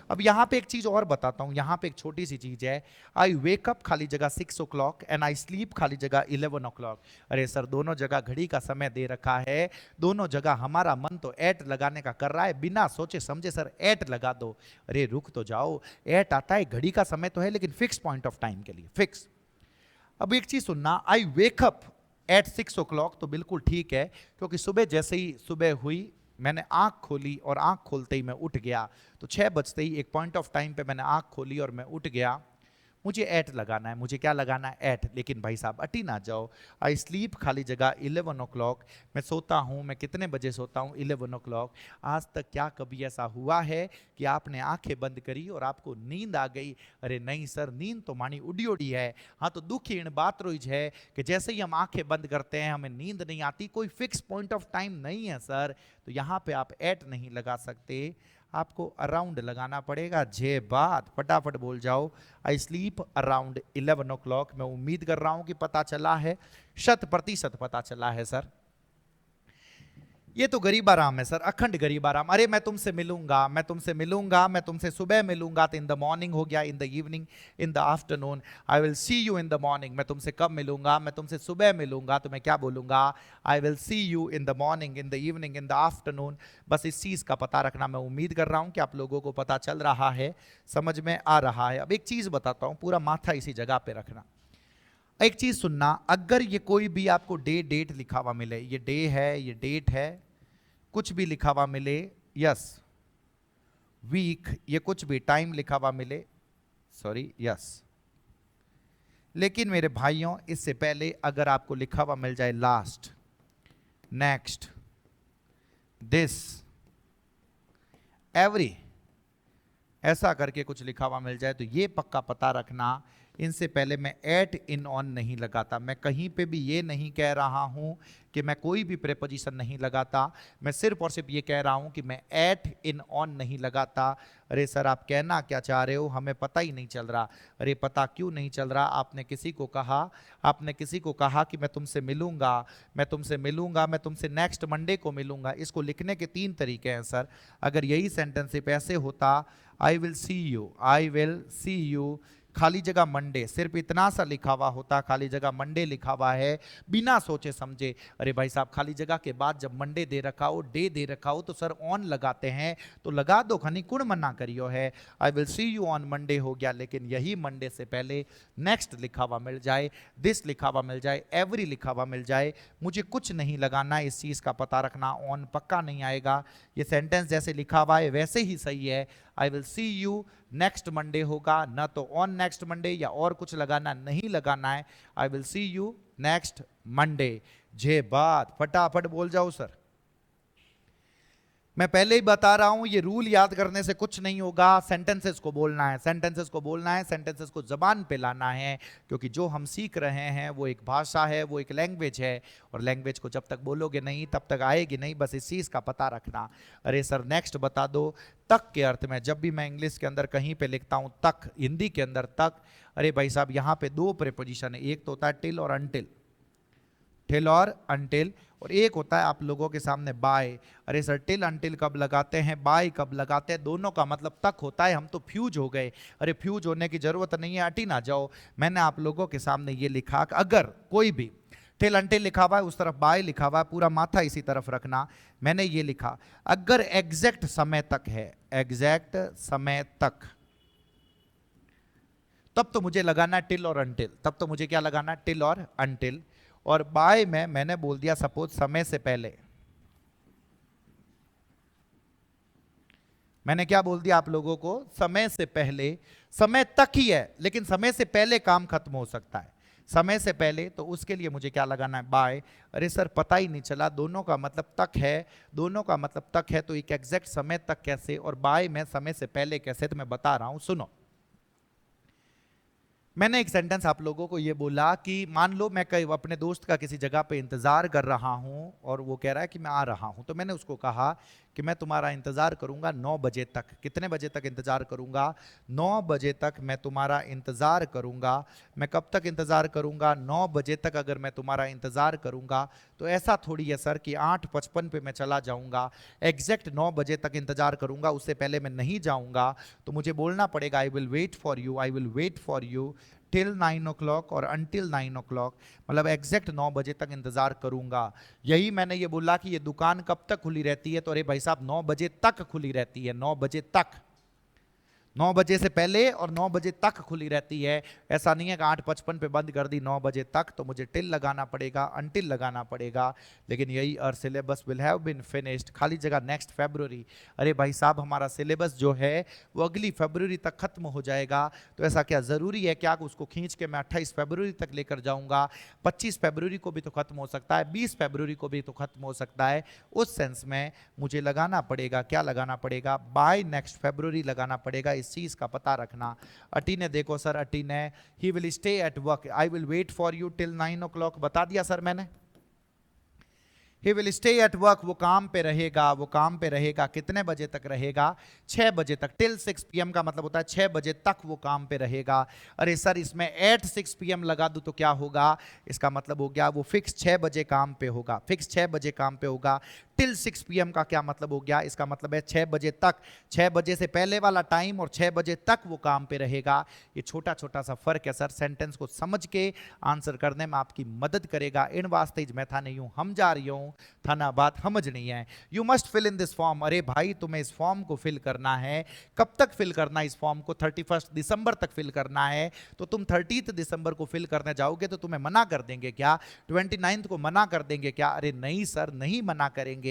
अब यहां पे एक चीज और बताता हूं, यहां पे एक छोटी सी चीज है। आई वेक अप खाली जगह 6 o'clock एंड आई स्लीप खाली जगह 11 o'clock। अरे सर दोनों जगह घड़ी का समय दे रखा है, दोनों जगह हमारा मन तो एट लगाने का कर रहा है, बिना सोचे समझे सर एट लगा दो। अरे रुक तो जाओ, एट आता है, घड़ी का समय तो है लेकिन फिक्स पॉइंट ऑफ टाइम के लिए, फिक्स। अब एक चीज सुनना, आई वेक अप एट 6 o'clock तो बिल्कुल ठीक है, क्योंकि सुबह जैसे ही सुबह हुई, मैंने आंख खोली और आंख खोलते ही मैं उठ गया, तो 6 बजते ही एक पॉइंट ऑफ टाइम पे मैंने आंख खोली और मैं उठ गया। मुझे एट लगाना है, मुझे क्या लगाना है? एट। लेकिन भाई साहब अटी ना जाओ। आई स्लीप खाली जगह 11 o'clock, मैं सोता हूँ, मैं कितने बजे सोता हूँ? 11 o'clock। आज तक क्या कभी ऐसा हुआ है कि आपने आंखें बंद करी और आपको नींद आ गई? अरे नहीं सर, नींद तो मानी उड़ी उड़ी है। हाँ तो दुख इन बात रोज है कि जैसे ही हम आंखें बंद करते हैं हमें नींद नहीं आती, कोई फिक्स पॉइंट ऑफ टाइम नहीं है सर। तो यहाँ पे आप एट नहीं लगा सकते, आपको अराउंड लगाना पड़ेगा। जे बात, फटाफट बोल जाओ। I sleep around 11 o'clock। मैं उम्मीद कर रहा हूं कि पता चला है, 100% पता चला है सर। ये तो गरीबाराम है सर, अखंड गरीबाराम। अरे मैं तुमसे मिलूंगा, मैं तुमसे मिलूंगा, मैं तुमसे सुबह मिलूंगा, तो इन द मॉर्निंग हो गया, in the evening, in the afternoon. I will see you in the morning, मैं तुमसे कब मिलूंगा? मैं तुमसे सुबह मिलूंगा, तो मैं क्या बोलूंगा? आई will see you in the morning, in the evening, in the afternoon. बस इस चीज का पता रखना। मैं उम्मीद कर रहा हूं कि आप लोगों को पता चल रहा है, समझ में आ रहा है। अब एक चीज बताता हूं, पूरा माथा इसी जगह पे रखना। एक चीज सुनना, अगर ये कोई भी आपको डे डेट लिखा हुआ मिले, ये डे है, ये डेट है, कुछ भी लिखा हुआ मिले, यस, वीक, ये कुछ भी टाइम लिखा हुआ मिले, सॉरी, यस, लेकिन मेरे भाइयों इससे पहले अगर आपको लिखा हुआ मिल जाए लास्ट, नेक्स्ट, दिस, एवरी, ऐसा करके कुछ लिखा हुआ मिल जाए, तो ये पक्का पता रखना, इनसे पहले मैं एट इन ऑन नहीं लगाता। मैं कहीं पे भी ये नहीं कह रहा हूं कि मैं कोई भी प्रेपोजिशन नहीं लगाता, मैं सिर्फ और सिर्फ ये कह रहा हूं कि मैं एट इन ऑन नहीं लगाता। अरे सर आप कहना क्या चाह रहे हो, हमें पता ही नहीं चल रहा। अरे पता क्यों नहीं चल रहा? आपने किसी को कहा कि मैं तुमसे मिलूंगा, मैं तुमसे मिलूंगा, मैं तुमसे नेक्स्ट मंडे को मिलूंगा। इसको लिखने के 3 तरीके हैं सर। अगर यही सेंटेंस ऐसे होता, आई विल सी यू खाली जगह मंडे, सिर्फ इतना सा लिखा हुआ होता, खाली जगह मंडे लिखा हुआ है, बिना सोचे समझे। अरे भाई साहब खाली जगह के बाद जब मंडे दे रखा हो, डे दे रखा हो, तो सर ऑन लगाते हैं, तो लगा दो, खनी कुण मना करियो है। I will see you on Monday हो गया, लेकिन यही मंडे से पहले नेक्स्ट लिखा हुआ मिल जाए, दिस लिखा हुआ मिल जाए, एवरी लिखा हुआ मिल जाए, मुझे कुछ नहीं लगाना। इस चीज का पता रखना, ऑन पक्का नहीं आएगा। ये सेंटेंस जैसे लिखा हुआ है वैसे ही सही है। I will see you next Monday होगा, ना तो ऑन नेक्स्ट मंडे या और कुछ लगाना नहीं लगाना है। I will see you next Monday. जे बात, फटाफट बोल जाओ सर। मैं पहले ही बता रहा हूं, ये रूल याद करने से कुछ नहीं होगा। सेंटेंसेस को बोलना है, सेंटेंसेस को बोलना है, सेंटेंसेस को जबान पे लाना है, क्योंकि जो हम सीख रहे हैं वो एक भाषा है, वो एक लैंग्वेज है, और लैंग्वेज को जब तक बोलोगे नहीं तब तक आएगी नहीं। बस इस चीज का पता रखना। अरे सर नेक्स्ट बता दो। तक के अर्थ में जब भी मैं इंग्लिश के अंदर कहीं पे लिखता हूं तक, हिंदी के अंदर तक, अरे भाई साहब यहां पे 2 प्रीपोजिशन है, एक तो होता है टिल और अनटिल, टिल और अनटिल, और एक होता है आप लोगों के सामने बाय। अरे सर टिल अनटिल कब लगाते हैं, बाय कब लगाते हैं? दोनों का मतलब तक होता है, हम तो फ्यूज हो गए। अरे फ्यूज होने की जरूरत नहीं है, अटी ना जाओ। मैंने आप लोगों के सामने ये लिखा, अगर कोई भी टिल अनटिल लिखा हुआ है उस तरफ बाय लिखा हुआ है, पूरा माथा इसी तरफ रखना। मैंने ये लिखा, अगर एग्जैक्ट समय तक है, एग्जैक्ट समय तक, तब तो मुझे लगाना है टिल और अनटिल, तब तो मुझे क्या लगाना है? टिल और अनटिल। और बाय में मैंने बोल दिया सपोज समय से पहले। मैंने क्या बोल दिया आप लोगों को, समय से पहले। समय तक ही है, लेकिन समय से पहले काम खत्म हो सकता है। समय से पहले, तो उसके लिए मुझे क्या लगाना है, बाय। अरे सर पता ही नहीं चला, दोनों का मतलब तक है, दोनों का मतलब तक है, तो एक एग्जैक्ट समय तक कैसे, और बाय में समय से पहले कैसे, तो मैं बता रहा हूं, सुनो। मैंने एक सेंटेंस आप लोगों को ये बोला कि मान लो मैं कहीं अपने दोस्त का किसी जगह पे इंतजार कर रहा हूं और वो कह रहा है कि मैं आ रहा हूं, तो मैंने उसको कहा कि मैं तुम्हारा इंतजार करूंगा 9 बजे तक। कितने बजे तक इंतजार करूंगा, 9 बजे तक मैं तुम्हारा इंतजार करूंगा। मैं कब तक इंतजार करूंगा, 9 बजे तक अगर मैं तुम्हारा इंतजार करूंगा तो ऐसा थोड़ी है सर कि 8:55 पे मैं चला जाऊंगा, एग्जैक्ट 9 बजे तक इंतजार करूंगा, उससे पहले मैं नहीं जाऊंगा। तो मुझे बोलना पड़ेगा I will wait for you, I will wait for you till 9 o'clock और अनटिल 9 o'clock, मतलब एग्जैक्ट 9 बजे तक इंतजार करूंगा। यही मैंने ये बोला कि ये दुकान कब तक खुली रहती है, तो अरे भाई साहब 9 बजे तक खुली रहती है, 9 बजे तक, 9 बजे से पहले और 9 बजे तक खुली रहती है। ऐसा नहीं है कि 8:55 पे बंद कर दी 9 बजे तक, तो मुझे टिल लगाना पड़ेगा, अनटिल लगाना पड़ेगा। लेकिन यही और syllabus will have been finished, खाली जगह नेक्स्ट फरवरी। अरे भाई साहब हमारा सिलेबस जो है वो अगली फरवरी तक खत्म हो जाएगा, तो ऐसा क्या ज़रूरी है क्या उसको खींच के मैं 28 फरवरी तक लेकर जाऊंगा? 25 फरवरी को भी तो खत्म हो सकता है, 20 फरवरी को भी तो खत्म हो सकता है। उस सेंस में मुझे लगाना पड़ेगा, क्या लगाना पड़ेगा, बाय नेक्स्ट फरवरी लगाना पड़ेगा। इस चीज का पता रखना। अटी ने देखो सर, अटी ने he will stay at work, I will wait for you till 9 o'clock बता दिया सर मैंने। He will stay at work, वो काम पे रहेगा, वो काम पे रहेगा। कितने बजे तक रहेगा, 6 बजे तक। टिल 6 PM का मतलब होता है 6 बजे तक वो काम पे रहेगा। अरे सर इसमें एट 6 PM लगा दूं तो क्या होगा, इसका मतलब हो गया वो फिक्स 6 बजे काम पे होगा, फिक्स 6 बजे काम पे होगा। टिल 6 PM का क्या मतलब हो गया, इसका मतलब है 6 बजे तक, 6 बजे से पहले वाला टाइम और 6 बजे तक वो काम पे रहेगा। ये छोटा छोटा सा फर्क है सर, सेंटेंस को समझ के आंसर करने में आपकी मदद करेगा। इन वास्ते मैं था नहीं हूं, हम जा रही हूं, था ना, बात समझ नहीं है। You must fill in this form, अरे भाई तुम्हें इस फॉर्म को फिल करना है। कब तक फिल करना है इस फॉर्म को, 31 दिसंबर तक फिल करना है। तो तुम 30 दिसंबर को फिल करने जाओगे तो तुम्हें मना कर देंगे क्या, 29 को मना कर देंगे क्या? अरे नहीं सर, नहीं मना करेंगे।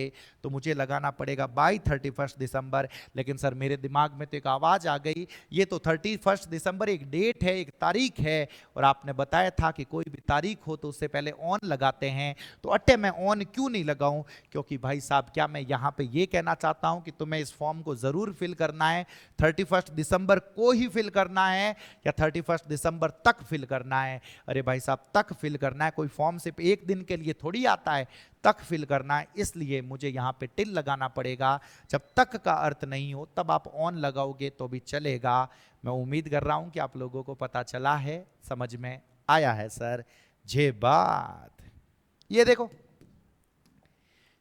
तो मुझे लगाना पड़ेगा बाय 31 दिसंबर। लेकिन सर मेरे दिमाग में तो एक आवाज आ गई, ये तो 31 दिसंबर एक डेट है, एक तारीख है, और आपने बताया था कि कोई भी तारीख हो तो उससे पहले ऑन लगाते हैं। तो अट्टे मैं ऑन क्यों नहीं लगाऊं, क्योंकि भाई साहब क्या मैं यहां पे ये कहना चाहता हूं कि तुम्हें इस फॉर्म को जरूर फिल करना है, 31 दिसंबर को ही फिल करना है या 31 दिसंबर तक फिल करना है? अरे भाई साहब तक फिल करना है, कोई फॉर्म सिर्फ एक दिन के लिए थोड़ी आता है, तक फिल करना है। इसलिए मुझे यहां पे टिल लगाना पड़ेगा। जब तक का अर्थ नहीं हो तब आप ऑन लगाओगे तो भी चलेगा। मैं उम्मीद कर रहा हूं कि आप लोगों को पता चला है, समझ में आया है सर। जे बात ये देखो,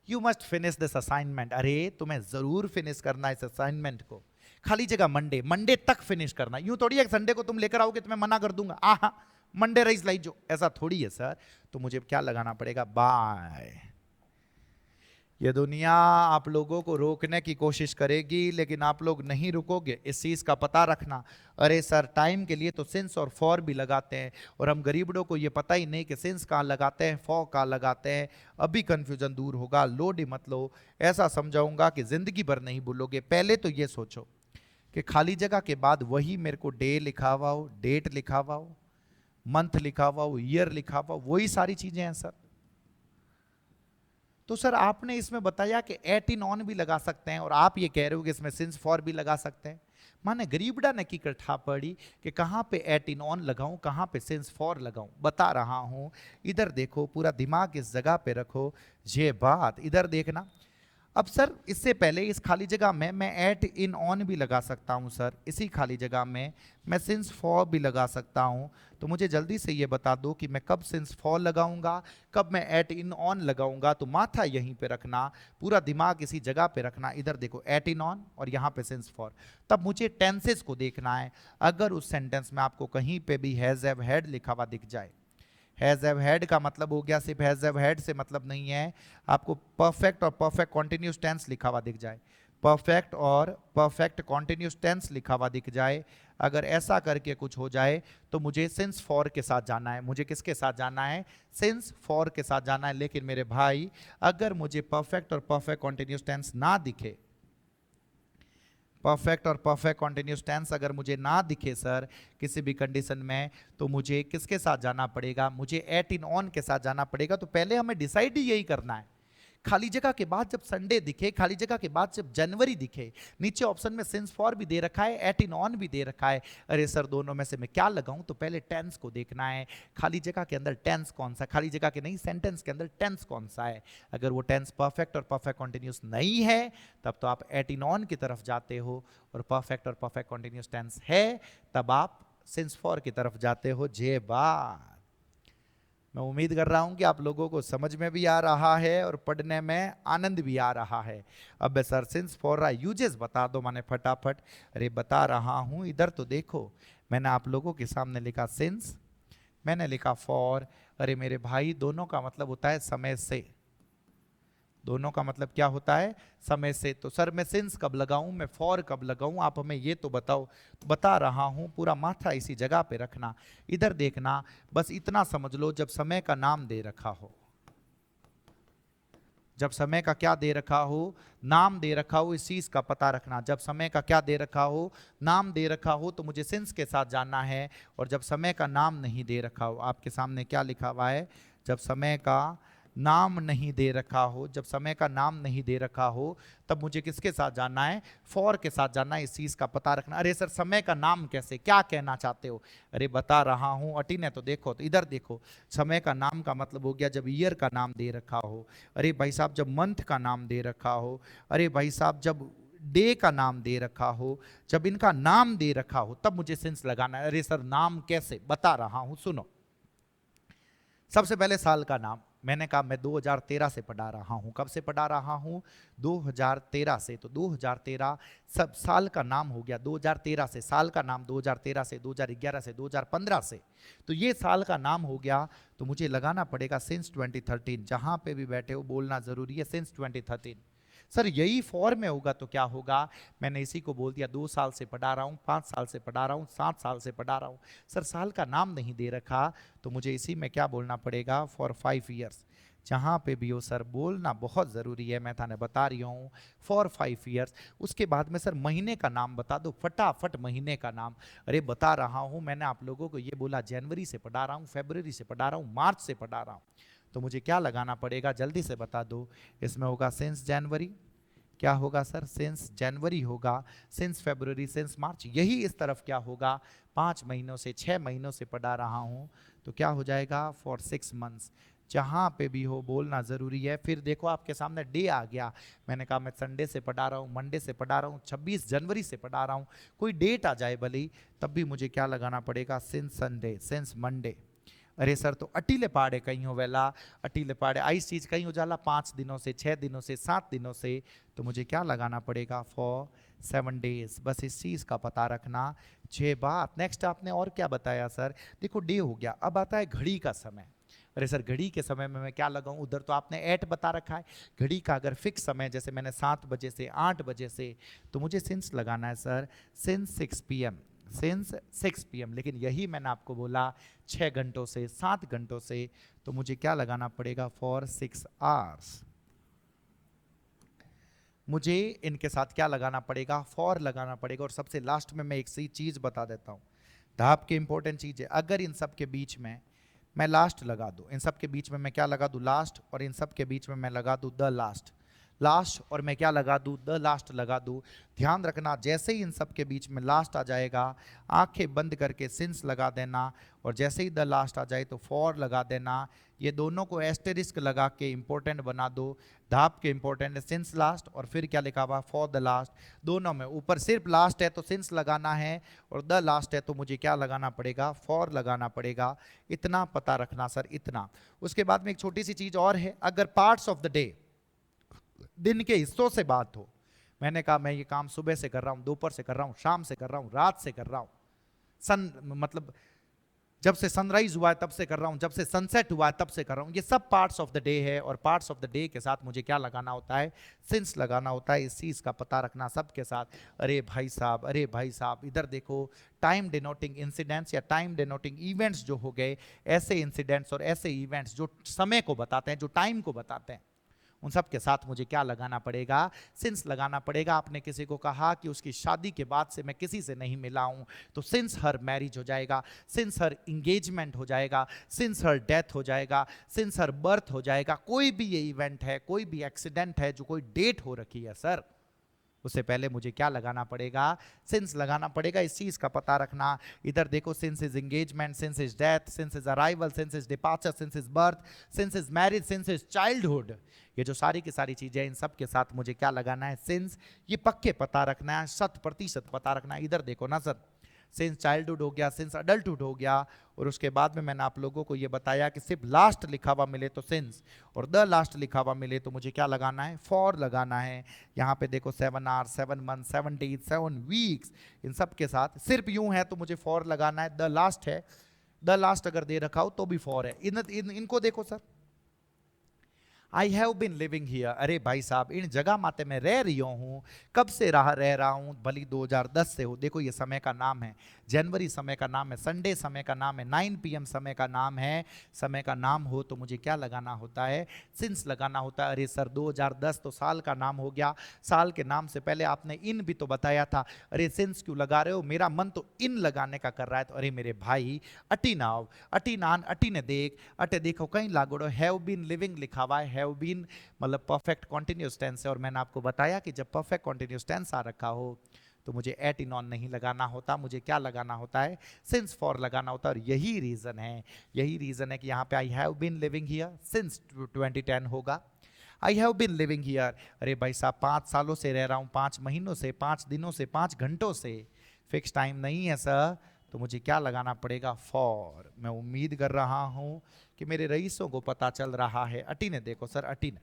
you must finish this assignment, अरे तुम्हें जरूर फिनिश करना है इस असाइनमेंट को। खाली जगह मंडे, मंडे तक फिनिश करना। यूं थोड़ी है संडे को तुम लेकर आओगे तो मैं मना कर दूंगा, आहा मंडे राइस लाई जो, ऐसा थोड़ी है सर। तो मुझे क्या लगाना पड़ेगा, बाय। ये दुनिया आप लोगों को रोकने की कोशिश करेगी लेकिन आप लोग नहीं रुकोगे, इस चीज का पता रखना। अरे सर टाइम के लिए तो सिंस और फॉर भी लगाते हैं, और हम गरीबड़ों को ये पता ही नहीं कि सिंस कहाँ लगाते हैं, फॉर कहाँ लगाते हैं। अभी कंफ्यूजन दूर होगा, लोड ही मत लो। ऐसा समझाऊंगा कि जिंदगी भर नहीं भूलोगे। पहले तो ये सोचो कि खाली जगह के बाद वही मेरे को डे लिखा हुआ हो, डेट लिखा हुआ हो, मंथ लिखा हुआ हो, ईयर लिखा हुआ हो, वही सारी चीजें हैं सर। तो सर आपने इसमें बताया कि एट इन ऑन भी लगा सकते हैं, और आप ये कह रहे हो कि इसमें सिंस फॉर भी लगा सकते हैं। माने गरीबड़ा ने की कट्ठा पड़ी कि कहां पे एट इन ऑन लगाऊं, कहां पे सिंस फॉर लगाऊं। बता रहा हूं, इधर देखो, पूरा दिमाग इस जगह पे रखो। ये बात इधर देखना। अब सर इससे पहले इस खाली जगह में मैं एट इन ऑन भी लगा सकता हूं सर, इसी खाली जगह में मैं सिंस फॉर भी लगा सकता हूं। तो मुझे जल्दी से ये बता दो कि मैं कब सिंस फॉर लगाऊंगा, कब मैं एट इन ऑन लगाऊंगा। तो माथा यहीं पे रखना, पूरा दिमाग इसी जगह पे रखना। इधर देखो एट इन ऑन और यहाँ पे सिंस फॉर। तब मुझे टेंसेस को देखना है। अगर उस सेंटेंस में आपको कहीं पे भी हैज हैव हैड लिखा हुआ दिख जाए, हैज हैव हैड का मतलब हो गया, सिर्फ हैज हैव हैड से मतलब नहीं है, आपको परफेक्ट और परफेक्ट कॉन्टिन्यूस टेंस लिखा हुआ दिख जाए, परफेक्ट और परफेक्ट कॉन्टिन्यूस टेंस लिखा हुआ दिख जाए, अगर ऐसा करके कुछ हो जाए तो मुझे सिंस फॉर के साथ जाना है। मुझे किसके साथ जाना है? सिंस फॉर के साथ जाना है। लेकिन मेरे भाई, अगर मुझे परफेक्ट और परफेक्ट कॉन्टिन्यूस टेंस ना दिखे, परफेक्ट और परफेक्ट कॉन्टिन्यूस टेंस अगर मुझे ना दिखे सर किसी भी कंडीशन में, तो मुझे किसके साथ जाना पड़ेगा? मुझे एट इन ऑन के साथ जाना पड़ेगा। तो पहले हमें डिसाइड ही यही करना है। खाली जगह के बाद जब संडे दिखे, खाली जगह के बाद जब जनवरी दिखे, नीचे ऑप्शन में सिंस फॉर भी दे रखा है, एट इन ऑन भी दे रखा है, अरे सर दोनों में से मैं क्या लगाऊं? तो पहले टेंस को देखना है, खाली जगह के अंदर टेंस कौन सा, खाली जगह के नहीं, सेंटेंस के अंदर टेंस कौन सा है। अगर वो टेंस परफेक्ट और परफेक्ट कॉन्टिन्यूस नहीं है, तब तो आप एट इन ऑन की तरफ जाते हो, और परफेक्ट और परफेक्ट कॉन्टिन्यूस टेंस है, तब आप सिंस फॉर की तरफ जाते हो। जे बात, मैं उम्मीद कर रहा हूं कि आप लोगों को समझ में भी आ रहा है और पढ़ने में आनंद भी आ रहा है। अब सर सिंस फॉर यूजेस बता दो माने फटाफट। अरे बता रहा हूं, इधर तो देखो, मैंने आप लोगों के सामने लिखा सिंस, मैंने लिखा फॉर। अरे मेरे भाई, दोनों का मतलब होता है समय से। दोनों का मतलब क्या होता है? समय से। तो सर मैं सिंस कब लगाऊं, मैं फॉर कब लगाऊं, आप हमें ये तो बताओ। तो बता रहा हूं, पूरा माथा इसी जगह पे रखना, इधर देखना, बस इतना समझ लो, जब समय का नाम दे रखा हो, जब समय का क्या दे रखा हो, नाम दे रखा हो, इस चीज का पता रखना। जब समय का क्या दे रखा हो, नाम दे रखा हो, तो मुझे सिंस के साथ जाना है। और जब समय का नाम नहीं दे रखा हो, आपके सामने क्या लिखा हुआ है? जब समय का नाम नहीं दे रखा हो, जब समय का नाम नहीं दे रखा हो, तब मुझे किसके साथ जाना है? फॉर के साथ जाना है, इस चीज का पता रखना। अरे सर समय का नाम कैसे, क्या कहना चाहते हो? अरे बता रहा हूं, अटी ने तो देखो, तो इधर देखो, समय का नाम का मतलब हो गया जब ईयर का नाम दे रखा हो, अरे भाई साहब जब मंथ का नाम दे रखा हो, अरे भाई साहब जब डे का नाम दे रखा हो, जब इनका नाम दे रखा हो, तब मुझे सिंस लगाना है। अरे सर नाम कैसे? बता रहा हूं, सुनो। सबसे पहले साल का नाम, मैंने कहा मैं 2013 से पढ़ा रहा हूं। कब से पढ़ा रहा हूं? 2013 से। तो 2013 सब साल का नाम हो गया। 2013 से साल का नाम, 2013 से, 2011 से, 2015 से, तो ये साल का नाम हो गया। तो मुझे लगाना पड़ेगा सिंस 2013। जहां पे भी बैठे हो बोलना जरूरी है, सिंस 2013। सर यही फॉर में होगा तो क्या होगा? मैंने इसी को बोल दिया, 2 साल से पढ़ा रहा हूँ, 5 साल से पढ़ा रहा हूँ, 7 साल से पढ़ा रहा हूँ। सर साल का नाम नहीं दे रखा, तो मुझे इसी में क्या बोलना पड़ेगा? For 5 years. जहाँ पे भी हो सर बोलना बहुत ज़रूरी है, मैं थाने बता रही हूँ, फॉर 5 ईयर्स। उसके बाद में सर महीने का नाम बता दो, फटाफट महीने का नाम। अरे बता रहा हूँ, मैंने आप लोगों को ये बोला जनवरी से पढ़ा रहा हूँ, फरवरी से पढ़ा रहा हूँ, मार्च से पढ़ा रहा हूँ, तो मुझे क्या लगाना पड़ेगा? जल्दी से बता दो। इसमें होगा सिंस जनवरी, क्या होगा सर? सिंस जनवरी होगा, सिंस फरवरी, सिंस मार्च। यही इस तरफ क्या होगा? 5 महीनों से, 6 महीनों से पढ़ा रहा हूं, तो क्या हो जाएगा? For 6 months. जहां पे भी हो बोलना जरूरी है। फिर देखो आपके सामने डे आ गया, मैंने कहा मैं संडे से पढ़ा रहा हूं, मंडे से पढ़ा रहा हूं, 26 जनवरी से पढ़ा रहा हूं, कोई डेट आ जाए भले ही, तब भी मुझे क्या लगाना पड़ेगा? Since Sunday, since Monday. अरे सर तो अटीले पाड़े कहीं हो वेला, अटीले पाड़े आइस चीज कहीं हो जाला, 5 दिनों से, 6 दिनों से, 7 दिनों से, तो मुझे क्या लगाना पड़ेगा? For 7 days. बस इस चीज का पता रखना। 6 बात। नेक्स्ट आपने और क्या बताया सर? देखो डे हो गया, अब आता है घड़ी का समय। अरे सर घड़ी के समय में मैं क्या लगाऊं? उधर तो आपने 8 बता रखा है। घड़ी का अगर फिक्स समय, जैसे मैंने 7 बजे से, 8 बजे से, तो मुझे सिंस लगाना है sir, since 6 PM, since 6 PM। लेकिन यही मैंने आपको बोला 6 घंटों से, 7 घंटों से, तो मुझे क्या लगाना पड़ेगा? For 6 hours. मुझे इनके साथ क्या लगाना पड़ेगा? फॉर लगाना पड़ेगा। और सबसे लास्ट में मैं एक सी चीज बता देता हूं, धाप की इंपॉर्टेंट चीज है। अगर इन सब के बीच में मैं लास्ट लगा दूं, इन सब के बीच में मैं क्या लगा दूं? लास्ट। और इन सब के बीच में मैं लगा दूं द लास्ट, लास्ट, और मैं क्या लगा दूं? द लास्ट लगा दूं। ध्यान रखना, जैसे ही इन सब के बीच में लास्ट आ जाएगा, आंखें बंद करके सिंस लगा देना, और जैसे ही द लास्ट आ जाए तो फॉर लगा देना। ये दोनों को एस्टेरिस्क लगा के इंपॉर्टेंट बना दो। धाप के इंपॉर्टेंट है सिंस लास्ट, और फिर क्या लिखा हुआ? For the last. दोनों में ऊपर सिर्फ लास्ट है तो सिंस लगाना है, और द लास्ट है तो मुझे क्या लगाना पड़ेगा? फॉर लगाना पड़ेगा। इतना पता रखना सर, इतना। उसके बाद में एक छोटी सी चीज और है, अगर पार्ट्स ऑफ द डे, दिन के हिस्सों से बात हो, मैंने कहा मैं ये काम सुबह से कर रहा हूं, दोपहर से कर रहा हूं, शाम से कर रहा हूं, रात से कर रहा हूं, सन मतलब जब से सनराइज हुआ है तब से कर रहा हूं, जब से सनसेट हुआ है तब से कर रहा हूं। ये सब पार्ट्स ऑफ द डे है, और पार्ट्स ऑफ द डे के साथ मुझे क्या लगाना होता है, सिंस लगाना होता है। इस चीज का पता रखना सब के साथ। अरे भाई साहब, अरे भाई साहब, इधर देखो, टाइम डिनोटिंग इंसिडेंट्स या टाइम डिनोटिंग इवेंट्स जो हो गए, ऐसे इंसिडेंट्स और ऐसे इवेंट्स जो समय को बताते हैं, जो टाइम को बताते हैं, उन सब के साथ मुझे क्या लगाना पड़ेगा, सिंस लगाना पड़ेगा। आपने किसी को कहा कि उसकी शादी के बाद से मैं किसी से नहीं मिला हूं, तो सिंस हर मैरिज हो जाएगा, सिंस हर इंगेजमेंट हो जाएगा, सिंस हर डेथ हो जाएगा, सिंस हर बर्थ हो जाएगा। कोई भी ये इवेंट है, कोई भी एक्सीडेंट है जो कोई डेट हो रखी है सर, उससे पहले मुझे क्या लगाना पड़ेगा, सिंस लगाना पड़ेगा। इस चीज का पता रखना। इधर देखो, since is engagement, since is death, since is arrival, since is departure, since is birth, since is marriage, since is childhood. ये जो सारी की सारी चीजें, इन सब के साथ मुझे क्या लगाना है, सिंस। ये पक्के पता रखना है, 100% पता रखना है। इधर देखो ना सर, सिंस चाइल्डहुड हो गया, सिंस अडल्टहुड हो गया, और उसके बाद में मैंने आप लोगों को ये बताया कि सिर्फ लास्ट लिखा हुआ मिले तो सिंस, और द लास्ट लिखा हुआ मिले तो मुझे क्या लगाना है, फॉर लगाना है। यहाँ पे देखो 7 आवर्स, 7 मंथ, 7 डेज, 7 वीक्स, इन सब के साथ सिर्फ यूं है तो मुझे फॉर लगाना है। द लास्ट है, द लास्ट अगर दे रखा हो तो भी फॉर है। इनको देखो sir, I have been living here. अरे भाई साहब, इन जगह माते मैं रह रही हूँ। कब से रह रहा हूँ, भली 2010 से हो। देखो ये समय का नाम है, जनवरी समय का नाम है, संडे समय का नाम है, 9 PM समय का नाम है। समय का नाम हो तो मुझे क्या लगाना होता है, सिंस लगाना होता है। अरे सर 2010 तो साल का नाम हो गया, साल के नाम से पहले आपने इन भी तो बताया था। अरे सिंस क्यों लगा रहे हो, मेरा मन तो इन लगाने का कर रहा है। तो अरे मेरे भाई, अटी नाव, अटी नान, अटी ने देख, अटे देखो कहीं लागोड़ो, हैव बीन लिविंग लिखा हुआ है। हैव बीन मतलब परफेक्ट कॉन्टिन्यूअस टेंस है, और मैंने आपको बताया कि जब परफेक्ट कॉन्टिन्यूअस टेंस आ रखा हो तो मुझे एट इन ऑन नहीं लगाना होता, मुझे क्या लगाना होता है, सिंस फॉर लगाना होता है। और यही रीजन है, यही रीजन है कि यहाँ पे I have been living here since 2010 होगा। I have been living here, अरे भाई साहब 5 सालों से रह रहा हूँ, 5 महीनों से, 5 दिनों से, 5 घंटों से। फिक्स टाइम नहीं है सर, तो मुझे क्या लगाना पड़ेगा, फॉर। मैं उम्मीद कर रहा हूँ कि मेरे रईसों को पता चल रहा है। अटी ने देखो सर, अटी ने,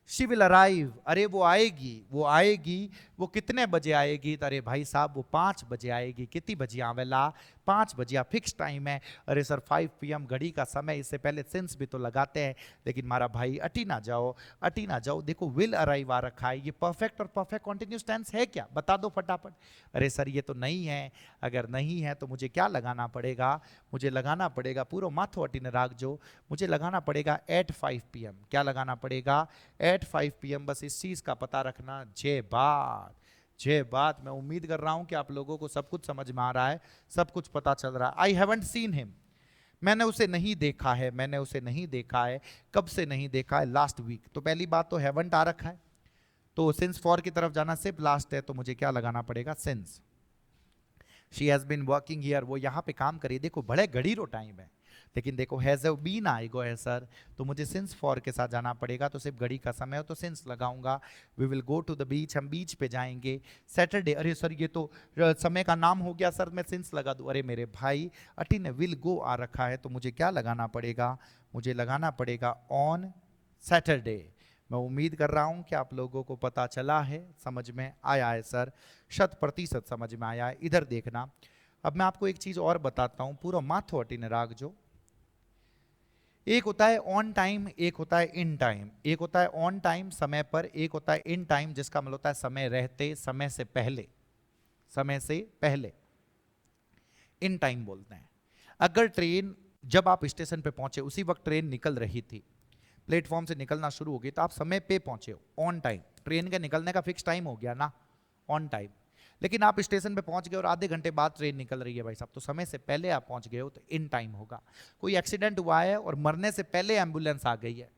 शी विल अराइव, अरे वो आएगी, वो आएगी। वो कितने बजे आएगी, तो अरे भाई साहब वो 5 बजे आएगी। कितनी बजे आवेला, 5 बजे, फिक्स टाइम है। अरे सर 5 PM घड़ी का समय, इससे पहले सिंस भी तो लगाते हैं। लेकिन मारा भाई अटी ना जाओ, अटी ना जाओ। देखो विल अराइव आ रखा है, ये परफेक्ट और परफेक्ट कॉन्टिन्यूस टेंस है क्या, बता दो फटाफट। अरे सर ये तो नहीं है, अगर नहीं है तो मुझे क्या लगाना पड़ेगा, मुझे लगाना पड़ेगा पूरा माथो अटी ने राख जो, मुझे लगाना पड़ेगा एट 5 PM। क्या लगाना पड़ेगा, एट 5 PM। बस इस चीज का पता रखना। जय बात, जय बात। मैं उम्मीद कर रहा हूं कि आप लोगों को सब कुछ समझ में आ रहा है, सब कुछ पता चल रहा है। आई हैवंट सीन हिम, मैंने उसे नहीं देखा है, मैंने उसे नहीं देखा है। कब से नहीं देखा है, लास्ट वीक। तो पहली बात तो हैवंट आ रखा है, तो सिंस फॉर की तरफ जाना सिर्फ लास्ट है, तो मुझे क्या लगाना पड़ेगा, since. She has been working here, वो यहाँ पे काम करी। देखो बड़े घड़ी रो टाइम है, लेकिन देखो हैज बीन आएगा है सर, तो मुझे सिंस फॉर के साथ जाना पड़ेगा। तो सिर्फ घड़ी का समय हो तो सिंस लगाऊंगा। We will go to the beach, हम बीच पे जाएंगे। सैटरडे, अरे सर ये तो समय का नाम हो गया सर, मैं सिंस लगा दूं। अरे मेरे भाई, अटी ने विल गो आ रखा है, तो मुझे क्या लगाना पड़ेगा, मुझे लगाना पड़ेगा ऑन सैटरडे। मैं उम्मीद कर रहा हूं कि आप लोगों को पता चला है, समझ में आया है सर, 100% समझ में आया है। इधर देखना, अब मैं आपको एक चीज और बताता हूं, पूरा माथो अटी ने राग जो, एक होता है ऑन टाइम, एक होता है इन टाइम। एक होता है ऑन टाइम समय पर, एक होता है इन टाइम जिसका मतलब होता है समय रहते, समय से पहले, समय से पहले इन टाइम बोलते हैं। अगर ट्रेन, जब आप स्टेशन पे पहुंचे उसी वक्त ट्रेन निकल रही थी, प्लेटफॉर्म से निकलना शुरू हो गई, तो आप समय पे पहुंचे हो, ऑन टाइम। ट्रेन के निकलने का फिक्स टाइम हो गया ना, ऑन टाइम। लेकिन आप स्टेशन पे पहुंच गए और आधे घंटे बाद ट्रेन निकल रही है भाई साहब, तो समय से पहले आप पहुंच गए हो, तो इन टाइम होगा। कोई एक्सीडेंट हुआ है और मरने से पहले एम्बुलेंस आ गई है,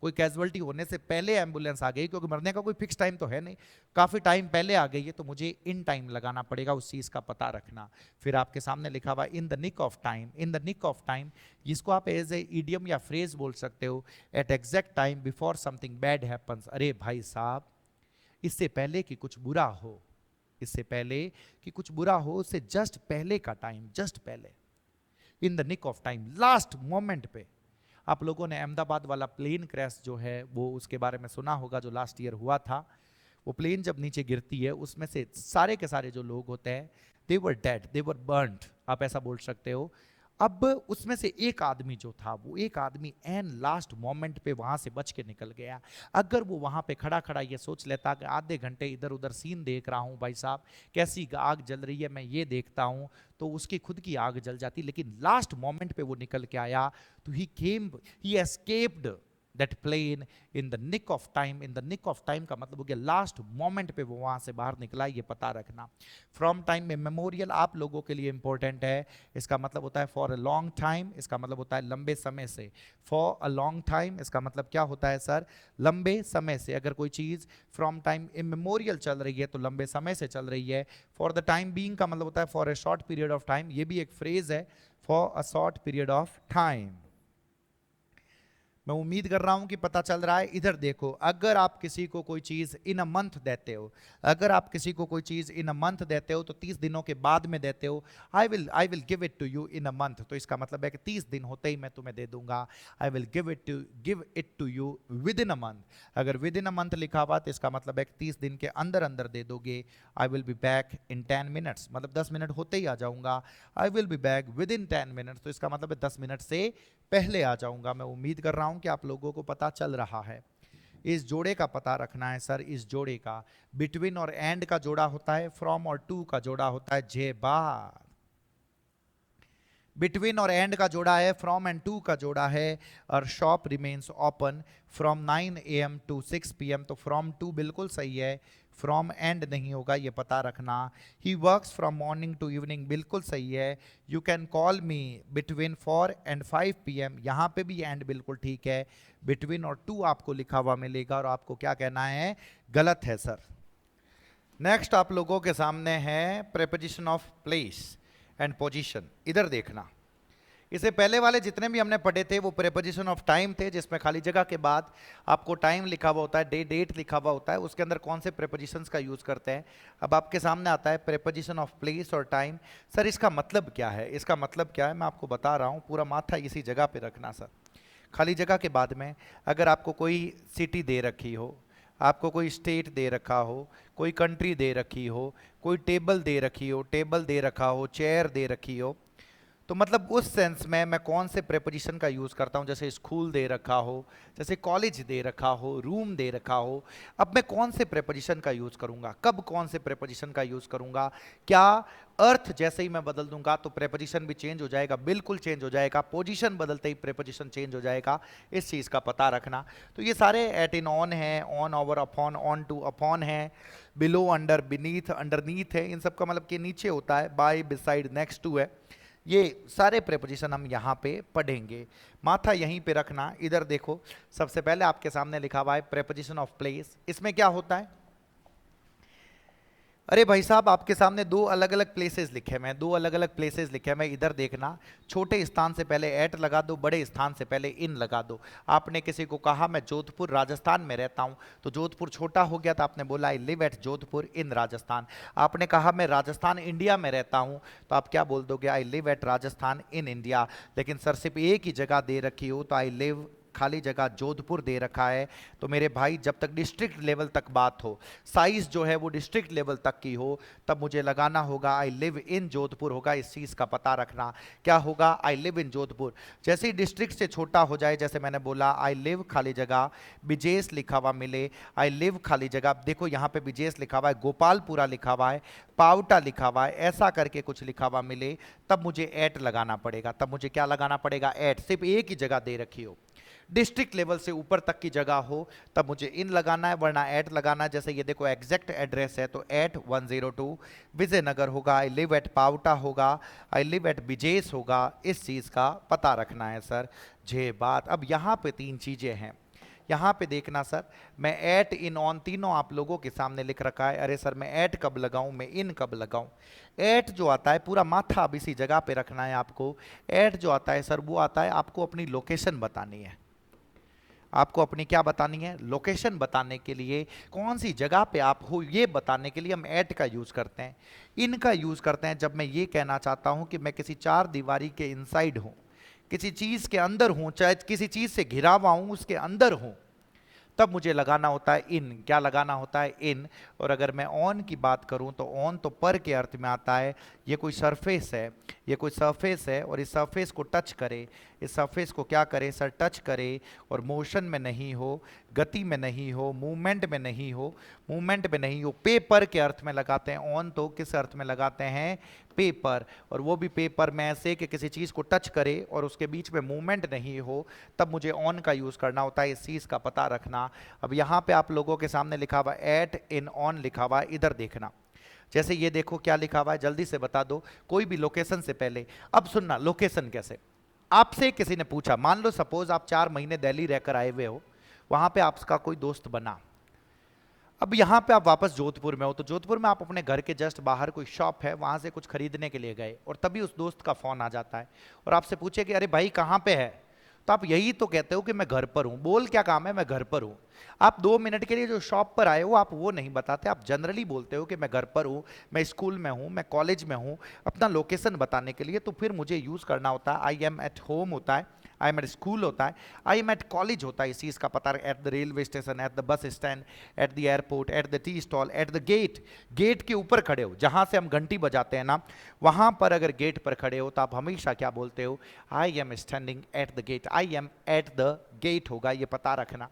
कोई कैजुअलिटी होने से पहले एम्बुलेंस आ गई, क्योंकि मरने का कोई फिक्स टाइम तो है नहीं, काफी टाइम पहले आ गई है, तो मुझे इन टाइम लगाना पड़ेगा। उस चीज का पता रखना। फिर आपके सामने लिखा हुआ in the nick of time, in the nick of time, जिसको आप एज ए इडियम या फ्रेज बोल सकते हो, at exact time before something bad happens. अरे भाई साहब, इससे पहले कि कुछ बुरा हो, इससे पहले कि कुछ बुरा हो, उससे जस्ट पहले का टाइम, जस्ट पहले, in the nick of time, last moment पे। आप लोगों ने अहमदाबाद वाला प्लेन क्रैश जो है वो उसके बारे में सुना होगा, जो लास्ट ईयर हुआ था। वो प्लेन जब नीचे गिरती है, उसमें से सारे के सारे जो लोग होते हैं, दे वर डेड, दे वर बर्न्ड, आप ऐसा बोल सकते हो। अब उसमें से एक आदमी जो था, वो एक आदमी एन लास्ट मोमेंट पे वहां से बच के निकल गया। अगर वो वहां पे खड़ा खड़ा ये सोच लेता कि आधे घंटे इधर उधर सीन देख रहा हूं भाई साहब, कैसी आग जल रही है मैं ये देखता हूं, तो उसकी खुद की आग जल जाती। लेकिन लास्ट मोमेंट पे वो निकल के आया, तो he escaped that plane in the nick of time. In the nick of time का मतलब हो गया लास्ट मोमेंट पे वो वहां से बाहर निकला, ये पता रखना। फ्रॉम टाइम में मेमोरियल आप लोगों के लिए इंपॉर्टेंट है, इसका मतलब होता है फॉर अ लॉन्ग टाइम, इसका मतलब होता है लंबे समय से। फॉर अ लॉन्ग टाइम इसका मतलब क्या होता है सर, लंबे समय से। अगर कोई चीज फ्रॉम टाइम इमेमोरियल चल रही है तो लंबे समय से चल रही है। फॉर द टाइम बीइंग का मतलब होता है for a short period of time, ये भी एक फ्रेज है, for a short period of time. मैं उम्मीद कर रहा हूं कि पता चल रहा है। इधर देखो, अगर आप किसी को कोई चीज इन अ मंथ देते हो, अगर आप किसी को कोई चीज इन अ मंथ देते हो तो 30 दिनों के बाद में देते हो। I will give it to you in a month, तो इसका मतलब है कि 30 दिन होते ही मैं तुम्हें दे दूंगा। I will give it to you within a month. अगर विद इन अ मंथ लिखा हुआ तो इसका मतलब है कि 30 दिन के अंदर अंदर दे दोगे। I will be back in 10 minutes, मतलब 10 मिनट होते ही आ जाऊंगा। I will be back with in 10 minutes, तो इसका मतलब है 10 मिनट से पहले आ जाऊंगा। मैं उम्मीद कर रहा हूं कि आप लोगों को पता चल रहा है। इस जोड़े का पता रखना है सर। इस जोड़े का बिटवीन और एंड का जोड़ा होता है, फ्रॉम और टू का जोड़ा होता है जे बार। बिटवीन और एंड का जोड़ा है, फ्रॉम एंड टू का जोड़ा है। और shop remains open from 9 AM to 6 PM, तो फ्रॉम टू बिल्कुल सही है, फ्रॉम एंड नहीं होगा, ये पता रखना। He works from morning to evening बिल्कुल सही है। You can call me between 4 and 5 PM, यहाँ पे भी एंड बिल्कुल ठीक है। बिटवीन और टू आपको लिखा हुआ मिलेगा और आपको क्या कहना है, गलत है सर। नेक्स्ट आप लोगों के सामने है preposition of place and position. इधर देखना, इससे पहले वाले जितने भी हमने पढ़े थे वो प्रेपोजिशन ऑफ टाइम थे, जिसमें खाली जगह के बाद आपको टाइम लिखा हुआ होता है, डेट लिखा हुआ होता है, उसके अंदर कौन से प्रेपोजिशंस का यूज करते हैं। अब आपके सामने आता है प्रेपोजिशन ऑफ प्लेस और टाइम। सर इसका मतलब क्या है, इसका मतलब क्या है, मैं आपको बता रहा हूँ। पूरा माथा इसी जगह पे रखना सर। खाली जगह के बाद में अगर आपको कोई सिटी दे रखी हो, आपको कोई स्टेट दे रखा हो, कोई कंट्री दे रखी हो, कोई टेबल दे रखी हो, टेबल दे रखा हो, चेयर दे रखी हो, तो मतलब उस सेंस में मैं कौन से प्रेपोजिशन का यूज़ करता हूँ। जैसे स्कूल दे रखा हो, जैसे कॉलेज दे रखा हो, रूम दे रखा हो, अब मैं कौन से प्रेपोजिशन का यूज़ करूँगा, कब कौन से प्रेपोजिशन का यूज़ करूँगा। क्या अर्थ जैसे ही मैं बदल दूंगा तो प्रेपोजिशन भी चेंज हो जाएगा, बिल्कुल चेंज हो जाएगा। पोजीशन बदलते ही प्रेपोजिशन चेंज हो जाएगा, इस चीज़ का पता रखना। तो ये सारे एट इन ऑन है, on over upon, on two upon है, बिलो अंडर बीनीथ अंडरनीथ है, इन सब का मतलब के नीचे होता है, बाय बिसाइड नेक्स्ट टू है। ये सारे प्रेपोजिशन हम यहाँ पे पढ़ेंगे, माथा यहीं पे रखना। इधर देखो, सबसे पहले आपके सामने लिखा हुआ है प्रेपोजिशन ऑफ प्लेस। इसमें क्या होता है, अरे भाई साहब आपके सामने दो अलग अलग प्लेसेस लिखे हैं, मैं दो अलग अलग प्लेसेस लिखे हैं, मैं इधर देखना। छोटे स्थान से पहले एट लगा दो, बड़े स्थान से पहले इन लगा दो। आपने किसी को कहा मैं जोधपुर राजस्थान में रहता हूं, तो जोधपुर छोटा हो गया, तो आपने बोला आई लिव एट जोधपुर इन राजस्थान। आपने कहा मैं राजस्थान इंडिया में रहता हूं, तो आप क्या बोल दोगे, I live at Rajasthan in India. लेकिन सर सिर्फ एक ही जगह दे रखी हो, तो आई लिव खाली जगह जोधपुर दे रखा है, तो मेरे भाई जब तक डिस्ट्रिक्ट लेवल तक बात हो, साइज जो है वो डिस्ट्रिक्ट लेवल तक की हो, तब मुझे लगाना होगा आई लिव इन जोधपुर होगा। इस चीज़ का पता रखना, क्या होगा, आई लिव इन जोधपुर। जैसे ही डिस्ट्रिक्ट से छोटा हो जाए, जैसे मैंने बोला आई लिव खाली जगह बिजेश लिखा हुआ मिले, आई लिव खाली जगह, देखो यहाँ पे बिजेश लिखा हुआ है, गोपालपुरा लिखा हुआ है, पावटा लिखा हुआ है, ऐसा करके कुछ लिखा हुआ मिले, तब मुझे एट लगाना पड़ेगा। तब मुझे क्या लगाना पड़ेगा, एट। सिर्फ एक ही जगह दे रखी हो, डिस्ट्रिक्ट लेवल से ऊपर तक की जगह हो, तब मुझे इन लगाना है, वरना एट लगाना है। जैसे ये देखो एग्जैक्ट एड्रेस है, तो एट 102 विजयनगर होगा, आई लिव एट पावटा होगा, आई लिव एट बिजेस होगा। इस चीज़ का पता रखना है सर, जे बात। अब यहाँ पे तीन चीज़ें हैं, यहाँ पे देखना सर, मैं एट इन ऑन तीनों आप लोगों के सामने लिख रखा है। अरे सर मैं एट कब लगाऊं, मैं इन कब लगाऊं। एट जो आता है, पूरा माथा अब इसी जगह पे रखना है आपको। एट जो आता है सर, वो आता है आपको अपनी लोकेशन बतानी है, आपको अपनी क्या बतानी है, लोकेशन बताने के लिए, कौन सी जगह पे आप हो ये बताने के लिए हम एट का यूज़ करते हैं। इनका यूज़ करते हैं जब मैं ये कहना चाहता हूँ कि मैं किसी चार दीवारी के इनसाइड हूँ, किसी चीज़ के अंदर हूँ, चाहे किसी चीज़ से घिरा हुआ हूँ उसके अंदर हूँ, तब मुझे लगाना होता है इन। क्या लगाना होता है? इन। और अगर मैं ऑन की बात करूं तो ऑन तो पर के अर्थ में आता है। ये कोई सरफेस है, ये कोई सरफेस है और इस सरफेस को टच करे, इस सरफेस को क्या करे सर? टच करे और मोशन में नहीं हो, गति में नहीं हो, मूवमेंट में नहीं हो, मूवमेंट में नहीं हो, पेपर के अर्थ में लगाते हैं। ऑन तो किस अर्थ में लगाते हैं? पेपर। और वो भी पेपर में ऐसे कि किसी चीज़ को टच करे और उसके बीच में मूवमेंट नहीं हो, तब मुझे ऑन का यूज़ करना होता है, इस चीज़ का पता रखना। अब यहाँ पे आप लोगों के सामने लिखा हुआ एट इन ऑन लिखा हुआ है, इधर देखना। जैसे ये देखो क्या लिखा हुआ है, जल्दी से बता दो। कोई भी लोकेशन से पहले, अब सुनना लोकेशन कैसे। आपसे किसी ने पूछा, मान लो सपोज आप 4 महीने दिल्ली रहकर आए हुए हो, वहां पे आपका कोई दोस्त बना। अब यहाँ पे आप वापस जोधपुर में हो, तो जोधपुर में आप अपने घर के जस्ट बाहर कोई शॉप है, वहां से कुछ खरीदने के लिए गए और तभी उस दोस्त का फोन आ जाता है और आपसे पूछे कि अरे भाई कहाँ पे है, तो आप यही तो कहते हो कि मैं घर पर हूं। बोल क्या काम है? मैं घर पर हूं। आप 2 मिनट के लिए जो शॉप पर आए हो आप वो नहीं बताते, आप जनरली बोलते हो कि मैं घर पर हूं, मैं स्कूल में हूं, मैं कॉलेज में हूं, अपना लोकेशन बताने के लिए। तो फिर मुझे यूज करना होता है आई एम एट होम होता है, आई एम एट स्कूल होता है, आई एम एट कॉलेज होता है। इस चीज़ का पता at the railway station, at the bus stand, at the airport, at the tea stall, at the gate. Gate के ऊपर खड़े हो, जहां से हम घंटी बजाते हैं ना, वहां पर अगर गेट पर खड़े हो तो आप हमेशा क्या बोलते हो? I am standing at the gate, I am at the gate होगा, ये पता रखना।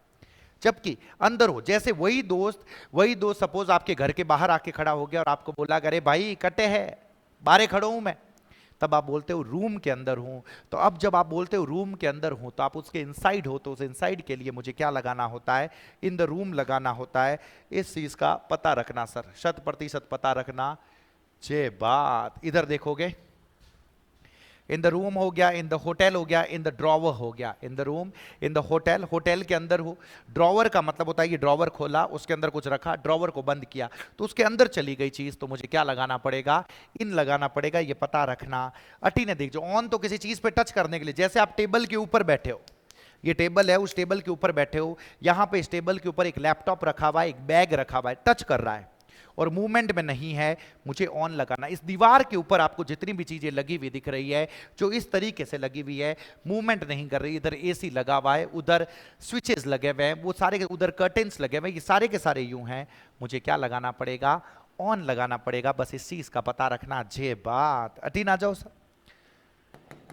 जबकि अंदर हो, जैसे वही दोस्त सपोज आपके घर के बाहर आके खड़ा हो गया और आपको बोला अरे भाई कटे है, बाहर खड़ा हूं मैं, तब आप बोलते हो रूम के अंदर हूं। तो अब जब आप बोलते हो रूम के अंदर हूं तो आप उसके इनसाइड हो, तो उस इनसाइड के लिए मुझे क्या लगाना होता है? इन द रूम लगाना होता है। इस चीज का पता रखना सर, 100% पता रखना। जे बात इधर देखोगे, इन द रूम हो गया, इन द होटल हो गया, इन द ड्रॉवर हो गया। In the room, in the hotel, hotel के अंदर हो। ड्रॉवर का मतलब होता है ये ड्रॉवर खोला, उसके अंदर कुछ रखा, ड्रॉवर को बंद किया, तो उसके अंदर चली गई चीज, तो मुझे क्या लगाना पड़ेगा? इन लगाना पड़ेगा, ये पता रखना। अटी ने देख जो ऑन तो किसी चीज पे टच करने के लिए, जैसे आप टेबल के ऊपर बैठे हो, ये टेबल है, उस टेबल के ऊपर बैठे हो, यहां पे इस टेबल के ऊपर एक लैपटॉप रखा हुआ है, एक बैग रखा हुआ है, टच कर रहा है और मूवमेंट में नहीं है, मुझे ऑन लगाना। इस दीवार के ऊपर आपको जितनी भी चीजें लगी हुई दिख रही है, जो इस तरीके से लगी हुई है, मूवमेंट नहीं कर रही, इधर एसी लगा हुआ है, उधर स्विचेस लगे हुए हैं, वो सारे उधर कर्टेन्स लगे हुए हैं, ये सारे के सारे यूं हैं, मुझे क्या लगाना पड़ेगा? ऑन लगाना पड़ेगा। बस इस चीज का पता रखना। जे बात अटी ना जाओ sir.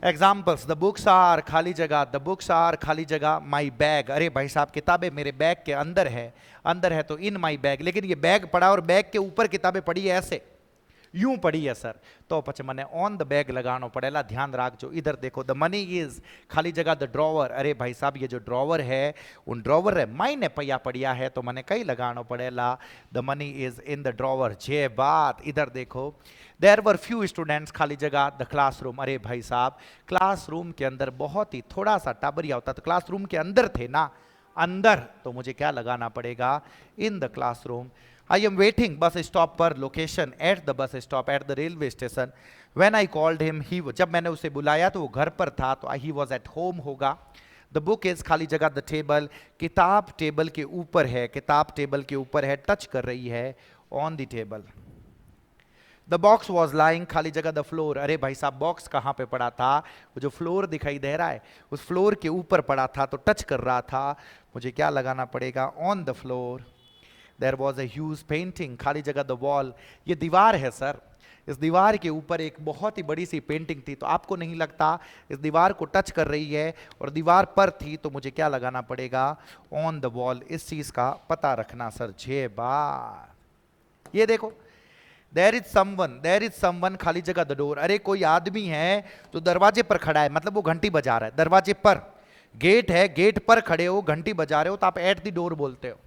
Examples, the books are खाली जगह, द बुक्स आर खाली जगह, माई बैग, अरे भाई साहब किताबें मेरे बैग के अंदर है, अंदर है तो इन माई बैग। लेकिन ये बैग पड़ा और बैग के ऊपर किताबें पड़ी है, ऐसे यूं पड़ी है सर, तो पछ मैंने ऑन द बैग लगाना पड़ेगा। ध्यान रख जो इधर देखो, द मनी इज खाली जगह, द ड्रॉवर, अरे भाई साहब ये जो ड्रॉवर है, उन ड्रॉवर है मायने पैया पड़िया है, तो मैंने कई लगाना पड़ेगा, the money is in the drawer. जे बात इधर देखो, देयर वर फ्यू स्टूडेंट्स, खाली जगह, द क्लासरूम, अरे भाई साहब क्लासरूम के अंदर बहुत ही थोड़ा सा टाबरिया होता, तो क्लासरूम के अंदर थे ना, अंदर, तो मुझे क्या लगाना पड़ेगा? In the classroom. I am waiting bus stop पर, location at the bus stop, at the railway station. When I called him, he, जब मैंने उसे बुलाया तो वो घर पर था, तो ही वॉज एट होम होगा। द बुक इज खाली जगह, द टेबल, किताब टेबल के ऊपर है, किताब टेबल के ऊपर है, टच कर रही है, on the table. The box was lying, खाली जगह, द फ्लोर, अरे भाई साहब बॉक्स कहाँ पे पड़ा था? वो जो फ्लोर दिखाई दे रहा है उस फ्लोर के ऊपर पड़ा था, तो टच कर रहा था, मुझे क्या लगाना पड़ेगा? On the floor. There was a huge painting, खाली जगह, द वॉल, ये दीवार है सर, इस दीवार के ऊपर एक बहुत ही बड़ी सी पेंटिंग थी, तो आपको नहीं लगता इस दीवार को टच कर रही है और दीवार पर थी, तो मुझे क्या लगाना पड़ेगा? On the wall. इस चीज का पता रखना सर। जे बात ये देखो, देयर इज समवन, खाली जगह, द डोर, अरे कोई आदमी है जो दरवाजे पर खड़ा है, मतलब वो घंटी बजा रहा है दरवाजे पर। गेट है, गेट पर खड़े हो, घंटी बजा रहे हो, तो आप एट द डोर बोलते हो।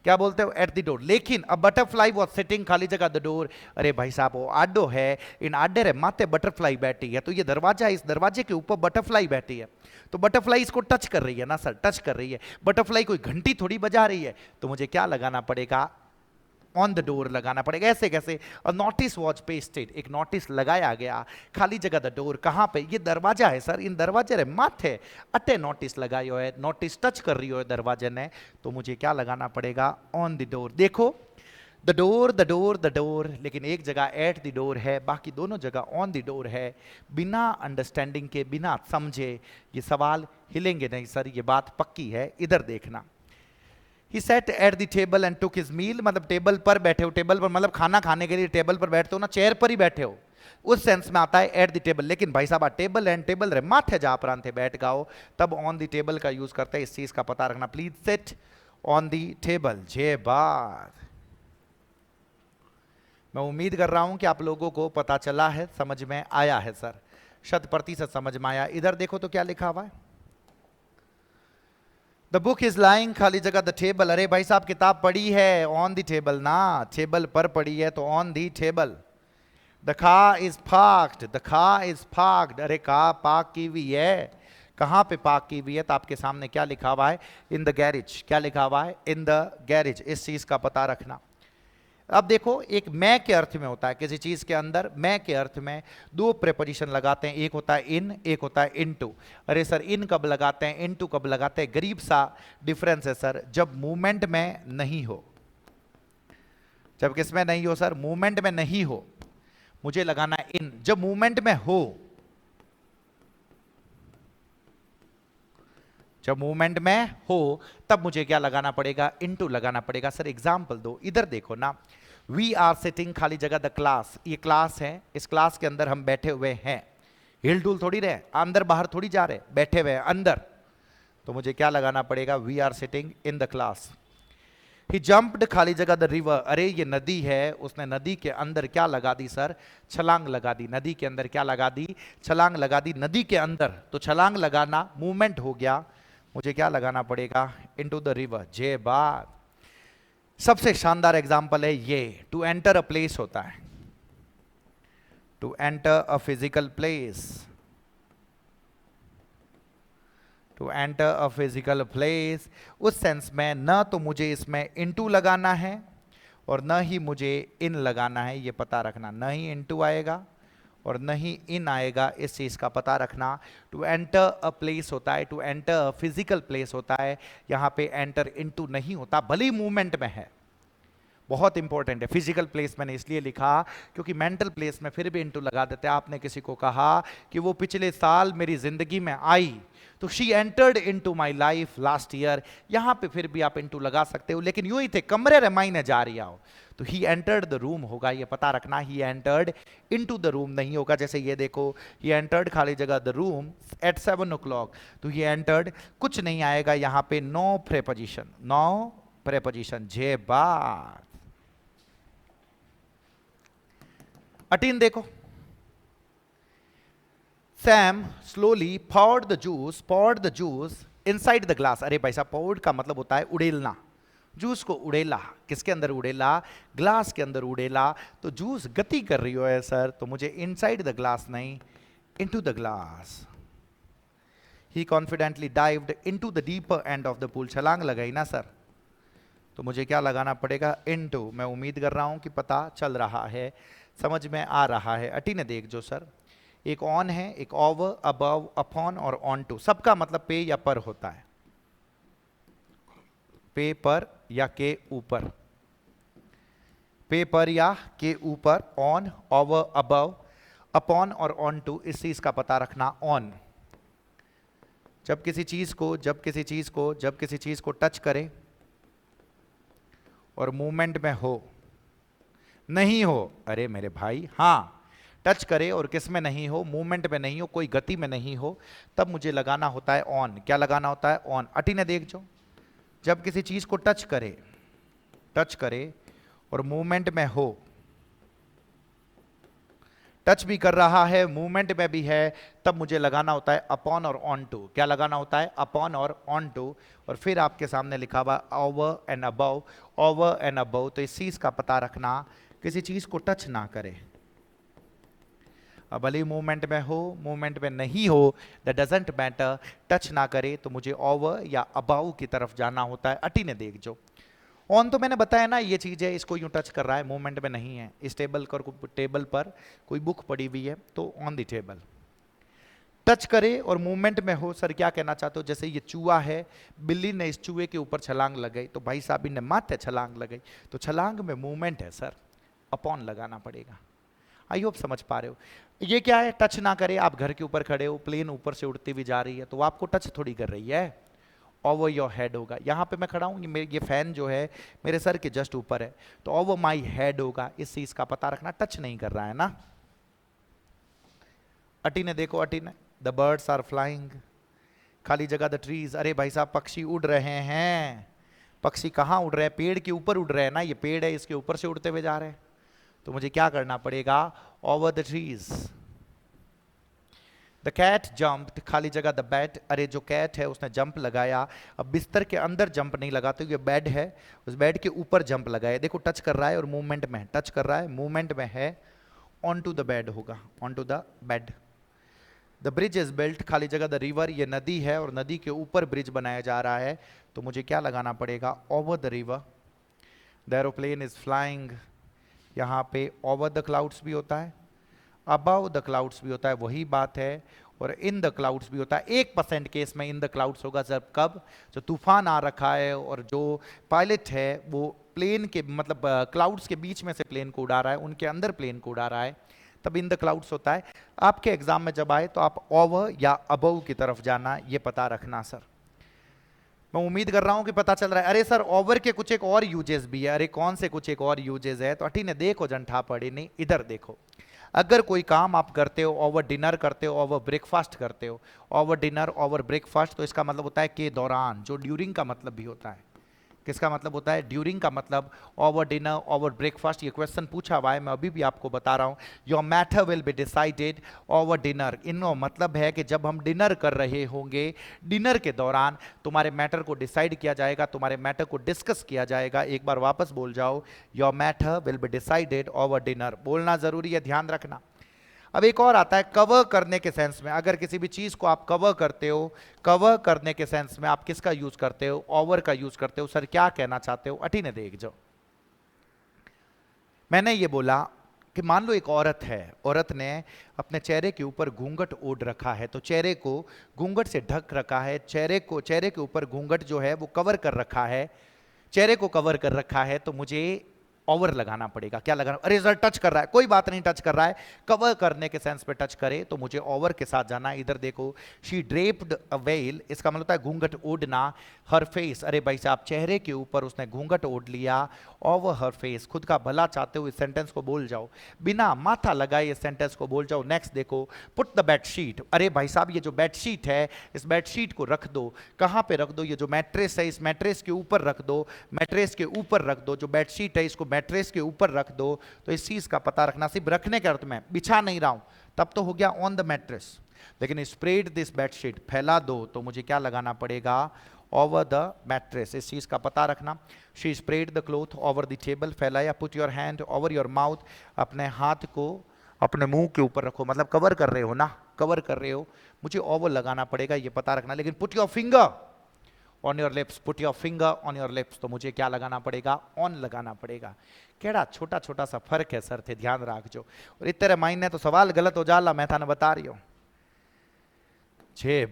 क्या बोलते हो? At the door. लेकिन अब बटरफ्लाई वॉज सिटिंग, खाली जगह, द डोर, अरे भाई साहब वो आडो है, इन आडे रे माथे बटरफ्लाई बैठी है, तो ये दरवाजा है, इस दरवाजे के ऊपर बटरफ्लाई बैठी है, तो बटरफ्लाई इसको टच कर रही है ना सर, टच कर रही है। बटरफ्लाई कोई घंटी थोड़ी बजा रही है, तो मुझे क्या लगाना पड़ेगा? ऑन द डोर लगाना पड़ेगा। ऐसे कैसे? और नोटिस वॉज पेस्टेड, एक नोटिस लगाया गया, खाली जगह, द डोर, कहां पे? ये दरवाजा है सर, इन दरवाजे रे माथे अटे नोटिस लगायो है, नोटिस टच कर रही हो दरवाजे ने, तो मुझे क्या लगाना पड़ेगा? On the door. देखो the door, the door, the door, लेकिन एक जगह एट द डोर है, बाकी दोनों जगह ऑन द डोर है। बिना अंडरस्टैंडिंग के, बिना समझे ये सवाल हिलेंगे नहीं सर, ये बात पक्की है। इधर देखना, he sat at the table and took his meal, मतलब टेबल पर बैठे हो, टेबल पर मतलब खाना खाने के लिए टेबल पर बैठते हो ना, चेयर पर ही बैठे हो, उस सेंस में आता है एट द टेबल। लेकिन भाई साहब टेबल एंड टेबल रे माथे जा प्रांते बैठ गाओ, तब ऑन द टेबल का यूज करते हैं। इस चीज का पता रखना, please sit on the table. जे बात, मैं उम्मीद कर रहा हूं कि आप लोगों को पता चला है, समझ में आया है सर, 100% समझ में आया। इधर देखो तो क्या लिखा हुआ है, द बुक इज लाइंग, खाली जगह द टेबल। अरे भाई साहब किताब पड़ी है ऑन द टेबल ना, टेबल पर पड़ी है तो on the table. The car is parked, the car is parked, अरे कार पार्क की हुई है, कहां पे पार्क की हुई है? तो आपके सामने क्या लिखा हुआ है, इन द गैरेज। क्या लिखा हुआ है, इन द गैरेज। इस चीज का पता रखना। अब देखो, एक मैं के अर्थ में होता है किसी चीज के अंदर, मैं के अर्थ में दो प्रेपोजिशन लगाते हैं, एक होता है इन, एक होता है इनटू। अरे सर इन कब लगाते हैं, इनटू कब लगाते हैं? गरीब सा डिफरेंस है सर, जब मूवमेंट में नहीं हो। जब किस में नहीं हो सर? मूवमेंट में नहीं हो, मुझे लगाना है इन। जब मूवमेंट में हो, जब मूवमेंट में हो तब मुझे क्या लगाना पड़ेगा? इनटू लगाना पड़ेगा। सर एग्जांपल दो, इधर देखो ना, वी आर सिटिंग, खाली जगह द क्लास, ये क्लास है, इस क्लास के अंदर हम बैठे हुए हैं। हिल डुल थोड़ी रहे, अंदर बाहर थोड़ी जा रहे, बैठे हुए हैं अंदर। तो मुझे क्या लगाना पड़ेगा? We are sitting in the class. He jumped, खाली जगह द रिवर, अरे ये नदी है, उसने नदी के अंदर क्या लगा दी सर? छलांग लगा दी। नदी के अंदर क्या लगा दी? छलांग लगा दी नदी के अंदर। तो छलांग लगाना मूवमेंट हो गया, मुझे क्या लगाना पड़ेगा? Into the river. जे बात, सबसे शानदार एग्जांपल है ये, टू एंटर अ प्लेस होता है, to enter a physical place, to enter a physical place. उस सेंस में न तो मुझे इसमें इनटू लगाना है और न ही मुझे इन लगाना है, ये पता रखना। न ही इनटू आएगा और न ही इन आएगा, इस चीज का पता रखना। टू एंटर अ प्लेस होता है, to enter a physical place होता है, यहां पे एंटर इनटू नहीं होता, भले ही मूवमेंट में है। बहुत इंपॉर्टेंट है। फिजिकल प्लेस मैंने इसलिए लिखा क्योंकि मेंटल प्लेस में फिर भी इनटू लगा देते हैं। आपने किसी को कहा कि वो पिछले साल मेरी जिंदगी में आई, तो she entered into my life last year, यहां पे फिर भी आप इनटू लगा सकते हो, लेकिन यूं ही थे कमरे रमाइने जा रही हो तो ही एंटर्ड द रूम होगा, ये पता रखना। He entered into the room नहीं होगा। जैसे ये देखो, ही एंटर्ड खाली जगह द रूम एट 7 o'clock, तो ही एंटर्ड कुछ नहीं आएगा यहां पे, नो प्रेपोजिशन, नो प्रेपोजिशन। जे बात, 18 देखो, Sam slowly poured the juice inside the glass। अरे भाई साहब, poured का मतलब होता है उड़ेलना, जूस को उड़ेला। किसके अंदर उड़ेला? ग्लास के अंदर उड़ेला। तो जूस गति कर रही हो है सर, तो मुझे इनसाइड द ग्लास नहीं, into the glass. He confidently dived into the deeper end of the pool, छलांग लगाई ना सर, तो मुझे क्या लगाना पड़ेगा? इनटू। मैं उम्मीद कर रहा हूं कि पता चल रहा है, समझ में आ रहा है। 18 देख जो सर, एक ऑन है, एक ओवर, अबव, अपॉन और ऑन टू। सबका मतलब पे या पर होता है, पे पर या के ऊपर, पे पर या के ऊपर, ऑन, ओवर, अबव, अपॉन और ऑन टू। इस चीज का पता रखना। ऑन, जब किसी चीज को टच करे और मूवमेंट में हो, नहीं हो, अरे मेरे भाई हाँ, टच करे और किस में नहीं हो? मूवमेंट में नहीं हो, कोई गति में नहीं हो, तब मुझे लगाना होता है ऑन। क्या लगाना होता है? ऑन। 18 देख जो, जब किसी चीज को टच करे और मूवमेंट में हो, टच भी कर रहा है, मूवमेंट में भी है, तब मुझे लगाना होता है अपॉन और ऑन टू। क्या लगाना होता है? अपॉन और ऑन टू। और फिर आपके सामने लिखा हुआ over and above, over and above. तो इस चीज का पता रखना, किसी चीज को टच ना करे, अब भले मूवमेंट में हो, मूवमेंट में नहीं हो, दैट डजंट मैटर, टच ना करे तो मुझे ओवर या अबाउ की तरफ जाना होता है। 18 देख जो, ऑन तो मैंने बताया ना, ये चीज है, इसको यूं टच कर रहा है, मूवमेंट में नहीं है। इस टेबल पर कोई बुक पड़ी हुई है तो ऑन द टेबल। टच करे और मूवमेंट में हो, सर क्या कहना चाहते हो? जैसे ये चूहा है, बिल्ली ने इस चूहे के ऊपर छलांग लगाई, तो भाई साहब ने माथे छलांग लगाई, तो छलांग में मूवमेंट है सर, अपॉन लगाना पड़ेगा। आई होप समझ पा रहे हो। ये क्या है? टच ना करे। आप घर के ऊपर खड़े हो, प्लेन ऊपर से उड़ती हुई जा रही है, तो आपको टच थोड़ी कर रही है, ओवर योर हेड होगा। यहाँ पे मैं खड़ा हूँ, ये फैन जो है मेरे सर के जस्ट ऊपर है, तो ओवर माई हेड होगा। इस चीज का पता रखना, टच नहीं कर रहा है ना। अटी ने देखो, अटी ने, द बर्ड्स आर फ्लाइंग, खाली जगह द ट्रीज। अरे भाई साहब पक्षी उड़ रहे हैं। पक्षी कहाँ उड़ रहे हैं? पेड़ के ऊपर उड़ रहे हैं ना, ये पेड़ है इसके ऊपर से उड़ते हुए जा रहे हैं। तो मुझे क्या करना पड़ेगा? Over the trees. The cat jumped, खाली जगह द बेड। अरे जो कैट है उसने जंप लगाया। अब बिस्तर के अंदर जंप नहीं लगाते, ये बेड है, उस बेड के ऊपर जंप लगाया। देखो टच कर रहा है और मूवमेंट में, टच कर रहा है मूवमेंट में है। ऑन टू द बेड होगा, onto the bed. The bridge is built, खाली जगह द रिवर, ये नदी है और नदी के ऊपर ब्रिज बनाया जा रहा है। तो मुझे क्या लगाना पड़ेगा? Over the river. The aeroplane is flying, यहाँ पे ओवर द क्लाउड्स भी होता है, अबव द क्लाउड्स भी होता है, वही बात है, और इन द क्लाउड्स भी होता है। 1% केस में इन द क्लाउड्स होगा जब, कब? जो तूफान आ रखा है और जो पायलट है वो प्लेन के मतलब क्लाउड्स के बीच में से प्लेन को उड़ा रहा है, उनके अंदर प्लेन को उड़ा रहा है, तब इन द क्लाउड्स होता है। आपके एग्जाम में जब आए तो आप ओवर या अबव की तरफ जाना, ये पता रखना सर। मैं उम्मीद कर रहा हूं कि पता चल रहा है। अरे सर ओवर के कुछ एक और यूजेस भी है। अरे कौन से कुछ एक और यूजेस है? तो अठी ने देखो जंठा पड़ी नहीं, इधर देखो। अगर कोई काम आप करते हो, ओवर डिनर करते हो, ओवर ब्रेकफास्ट करते हो, ओवर डिनर ओवर ब्रेकफास्ट, तो इसका मतलब होता है के दौरान, जो ड्यूरिंग का मतलब भी होता है। किसका मतलब होता है? ड्यूरिंग का मतलब ओवर डिनर ओवर ब्रेकफास्ट। ये क्वेश्चन पूछा हुआ है, मैं अभी भी आपको बता रहा हूँ। Your matter will be decided over dinner. इनका मतलब है कि जब हम डिनर कर रहे होंगे, डिनर के दौरान तुम्हारे मैटर को डिसाइड किया जाएगा, तुम्हारे मैटर को डिस्कस किया जाएगा। एक बार वापस बोल जाओ, your matter will be decided over dinner. बोलना जरूरी है, ध्यान रखना। अब एक और आता है कवर करने के सेंस में। अगर किसी भी चीज को आप कवर करते हो, कवर करने के सेंस में आप किसका यूज करते हो? ओवर का यूज करते हो। सर क्या कहना चाहते हो? अठी ने देख जाओ, मैंने ये बोला कि मान लो एक औरत है, औरत ने अपने चेहरे के ऊपर घूंघट ओढ़ रखा है, तो चेहरे को घूंघट से ढक रखा है, चेहरे के ऊपर घूंघट जो है वो कवर कर रखा है, चेहरे को कवर कर रखा है। तो मुझे ओवर लगाना पड़ेगा। क्या लगाना? अरे सर टच कर रहा है, कोई बात नहीं, टच कर रहा है, कवर करने के सेंस पे टच करे तो मुझे ओवर के साथ जाना है। इधर देखो, शी ड्रेप्ड अ वेल, इसका मतलब होता है घूंघट ओढ़ना। हर फेस, अरे भाई साहब चेहरे के ऊपर उसने घूंघट ओढ़ लिया, ओवर हर फेस। खुद का भला चाहते हुए इस सेंटेंस को बोल जाओ, बिना माथा लगाए इस सेंटेंस को बोल जाओ। नेक्स्ट देखो, पुट द बेडशीट। अरे भाई साहब ये जो बेडशीट है, इस बेडशीट को रख दो। कहां पे रख दो? ये जो मैट्रेस है, इस मैट्रेस के ऊपर रख दो, मैट्रेस के ऊपर रख दो। जो बेडशीट है इसको मैट्रेस के ऊपर रख दो। तो इस चीज का पता रखना, सिर्फ रखने के अर्थ में, बिछा नहीं रहा हूं, तब तो हो गया ऑन द मैट्रेस। लेकिन स्प्रेड दिस बेडशीट, फैला दो, तो मुझे क्या लगाना पड़ेगा? Over the mattress. इस चीज का पता रखना। She spread the cloth over the table, फैलाया। Put your hand over your mouth, अपने हाथ को अपने मुंह के ऊपर रखो, मतलब कवर कर रहे हो ना, कवर कर रहे हो, मुझे ओवर लगाना पड़ेगा, ये पता रखना। लेकिन put your finger on your lips, put your finger on your lips, तो मुझे क्या लगाना पड़ेगा? ऑन लगाना पड़ेगा। केड़ा छोटा छोटा सा फर्क है सर थे, ध्यान रखो। और इतने मायने तो सवाल गलत हो जाला, मैं थाने बता रही हूं। जे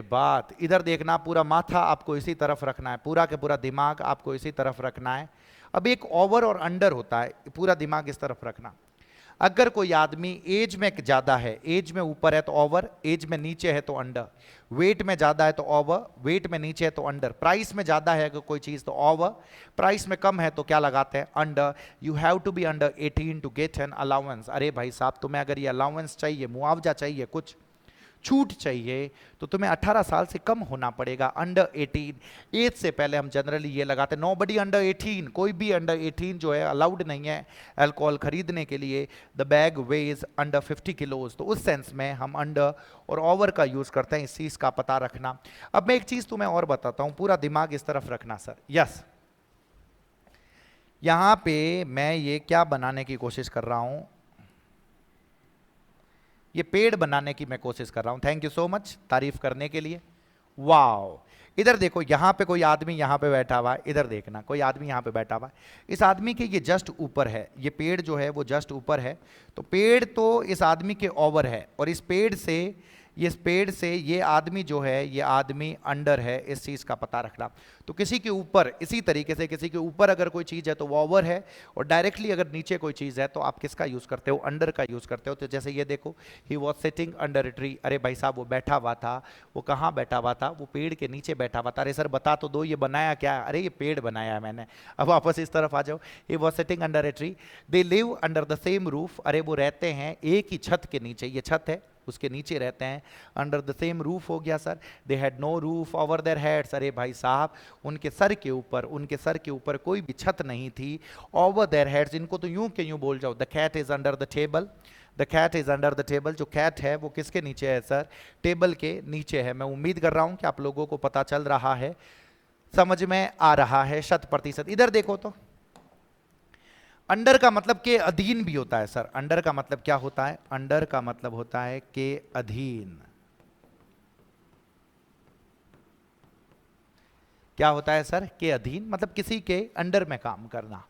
बात इधर देखना, पूरा माथा आपको इसी तरफ रखना है, पूरा के पूरा दिमाग आपको इसी तरफ रखना है। अब एक ओवर और अंडर होता है, पूरा दिमाग इस तरफ रखना। अगर कोई आदमी एज में ज्यादा है, एज में ऊपर है तो ओवर, एज में नीचे है तो अंडर, वेट में ज्यादा है तो ओवर, वेट में नीचे है तो अंडर, प्राइस में ज्यादा है अगर कोई चीज तो ओवर, प्राइस में कम है तो क्या लगाते हैं? Under. You have to be under 18 to get an allowance. अरे भाई साहब तुम्हें अगर ये अलाउंस चाहिए, मुआवजा चाहिए, कुछ छूट चाहिए, तो तुम्हें 18 साल से कम होना पड़ेगा, अंडर 18। एज से पहले हम जनरली ये लगाते हैं, नोबडी अंडर 18, कोई भी अंडर 18 जो है अलाउड नहीं है अल्कोहल खरीदने के लिए। The bag weighs under 50 kilos, तो उस सेंस में हम अंडर और ओवर का यूज करते हैं, इस चीज का पता रखना। अब मैं एक चीज तुम्हें और बताता हूं, पूरा दिमाग इस तरफ रखना सर। यस, यहां पे मैं ये क्या बनाने की कोशिश कर रहा हूं? ये पेड़ बनाने की मैं कोशिश कर रहा हूं। थैंक यू सो मच तारीफ करने के लिए। वाओ, इधर देखो, यहां पे कोई आदमी यहां पे बैठा हुआ है, इधर देखना कोई आदमी यहां पे बैठा हुआ है, इस आदमी के ये जस्ट ऊपर है, ये पेड़ जो है वो जस्ट ऊपर है, तो पेड़ तो इस आदमी के ओवर है, और इस पेड़ से ये पेड़ से ये आदमी जो है, ये आदमी अंडर है, इस चीज का पता रखना। तो किसी के ऊपर, इसी तरीके से किसी के ऊपर अगर कोई चीज है तो वो ओवर है, और डायरेक्टली अगर नीचे कोई चीज है तो आप किसका यूज करते हो, अंडर का यूज करते हो। तो जैसे ये देखो, he was sitting under a tree, अरे भाई साहब वो बैठा हुआ था, वो कहाँ बैठा हुआ था, वो पेड़ के नीचे बैठा हुआ था। अरे सर बता तो दो ये बनाया क्या, अरे ये पेड़ बनाया है मैंने। अब वापस इस तरफ आ जाओ, he was sitting under a tree, they live under the same roof, अरे वो रहते हैं एक ही छत के नीचे, ये छत है उसके नीचे रहते हैं, अंडर द सेम रूफ हो गया sir. They had no roof over their heads, अरे भाई साहब उनके सर के ऊपर, उनके सर के ऊपर कोई भी छत नहीं थी। ओवर देयर हेड्स, इनको तो यूं के यूं बोल जाओ, the cat is under the table, the cat is under the table, जो कैट है वो किसके नीचे है सर, टेबल के नीचे है। मैं उम्मीद कर रहा हूं कि आप लोगों को पता चल रहा है, समझ में आ रहा है 100%। इधर देखो तो, अंडर का मतलब के अधीन भी होता है सर। अंडर का मतलब क्या होता है, अंडर का मतलब होता है के अधीन। क्या होता है सर, के अधीन, मतलब किसी के अंडर में काम करना।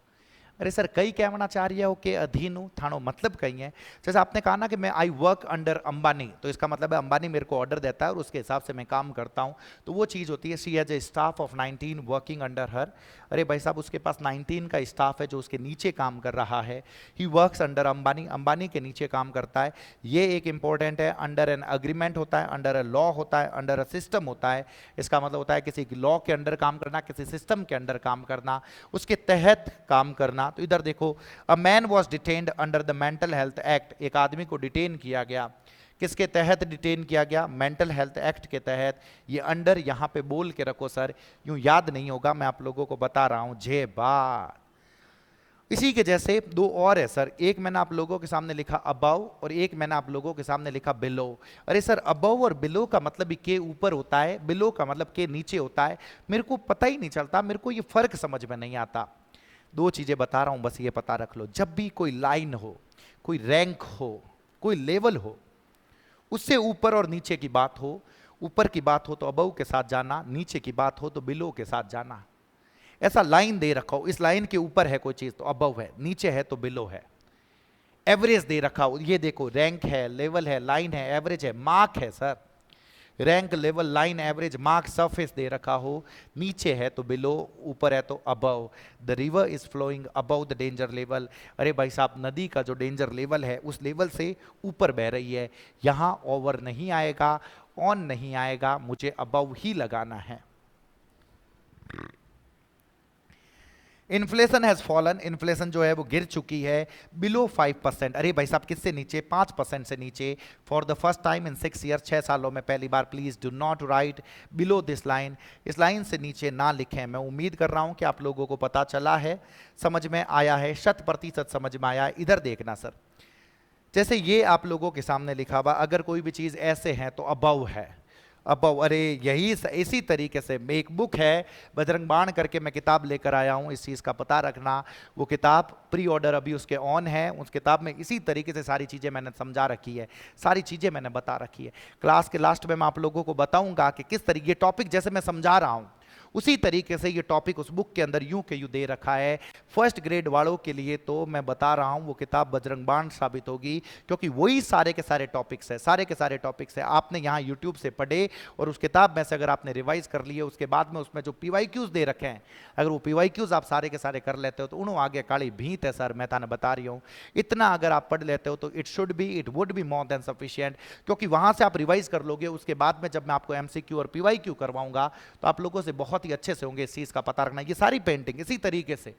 अरे सर कई कहना चाह रही है के अधीन हूं, थानो मतलब कहीं है। जैसे आपने कहा ना कि मैं आई वर्क अंडर अंबानी, तो इसका मतलब है अंबानी मेरे को ऑर्डर देता है और उसके हिसाब से मैं काम करता हूं, तो वो चीज़ होती है she has A staff of 19 working under her. अरे भाई साहब उसके पास 19 का स्टाफ है जो उसके नीचे काम कर रहा है। He works under Ambani, Ambani के नीचे काम करता है। ये एक इंपॉर्टेंट है, अंडर एन अग्रीमेंट होता है, अंडर अ लॉ होता है, अंडर अ सिस्टम होता है। इसका मतलब होता है किसी लॉ के अंडर काम करना, किसी सिस्टम के अंडर काम करना, उसके तहत काम करना। तो इधर देखो, a man was detained under the mental health act, एक आदमी को डिटेन किया गया, किसके तहत डिटेन किया गया, मेंटल हेल्थ एक्ट के तहत। ये अंडर यहां पे बोल के रखो सर, यूं याद नहीं होगा, मैं आप लोगों को बता रहा हूं जे बात। इसी के जैसे दो और है सर, एक मैंने आप लोगों के सामने लिखा अबव और एक मैंने आप लोगों के सामने लिखा बिलो। अरे सर अबव और बिलो का मतलब के ऊपर होता है, बिलो का मतलब के नीचे होता है। मेरे को पता ही नहीं चलता, मेरे को ये फर्क समझ में नहीं आता। दो चीजें बता रहा हूं बस ये पता रख लो, जब भी कोई लाइन हो, कोई रैंक हो, कोई लेवल हो, उससे ऊपर और नीचे की बात हो, ऊपर की बात हो तो अबव के साथ जाना, नीचे की बात हो तो बिलो के साथ जाना। ऐसा लाइन दे रखा हो, इस लाइन के ऊपर है कोई चीज तो अबव है, नीचे है तो बिलो है। एवरेज दे रखा हो, ये देखो रैंक है, लेवल है, लाइन है, एवरेज है, मार्क है sir. Rank, level, line, average, mark, surface दे रखा हो, नीचे है तो बिलो, ऊपर है तो above. The river is flowing above the danger level, अरे भाई साहब नदी का जो डेंजर लेवल है उस लेवल से ऊपर बह रही है। यहां ओवर नहीं आएगा, ऑन नहीं आएगा, मुझे अबव ही लगाना है। इन्फ्लेशन हैज फॉलन, इन्फ्लेशन जो है वो गिर चुकी है बिलो 5%। अरे भाई साहब किससे नीचे, 5% से नीचे। For the first time in 6 year, 6 सालों में पहली बार। Please do not write below this line, इस लाइन से नीचे ना लिखें। मैं उम्मीद कर रहा हूं कि आप लोगों को पता चला है, समझ में आया है, 100% समझ में आया है। इधर देखना सर, जैसे ये आप लोगों के सामने लिखा हुआ, अगर कोई भी चीज ऐसे है तो अबव है, अबव। अरे यही इसी तरीके से एक बुक है बजरंग बाण करके, मैं किताब लेकर आया हूँ, इस चीज़ का पता रखना। वो किताब प्री ऑर्डर अभी उसके ऑन है, उस किताब में इसी तरीके से सारी चीज़ें मैंने समझा रखी है, सारी चीज़ें मैंने बता रखी है। क्लास के लास्ट में मैं आप लोगों को बताऊंगा कि किस तरीके टॉपिक जैसे मैं समझा रहा हूँ उसी तरीके से ये टॉपिक उस बुक के अंदर यूं के यूं दे रखा है। फर्स्ट ग्रेड वालों के लिए तो मैं बता रहा हूं वो किताब बजरंग बाण साबित होगी, क्योंकि वही सारे के सारे टॉपिक्स है, सारे के सारे टॉपिक्स है आपने यहाँ यूट्यूब से पढ़े, और उस किताब में से अगर आपने रिवाइज कर लिए उसके बाद में उसमें जो PYQs दे रखे हैं, अगर वो PYQs आप सारे के सारे कर लेते हो तो उन्होंने आगे काली भीत है सर, मैं थाने बता रही हूँ। इतना अगर आप पढ़ लेते हो तो it would be more than sufficient, क्योंकि वहां से आप रिवाइज कर लोगे, उसके बाद में जब मैं आपको MCQ और PYQ करवाऊंगा तो आप लोगों से बहुत ही अच्छे से होंगे इस चीज का पता रखना। ये सारी पेंटिंग इसी तरीके से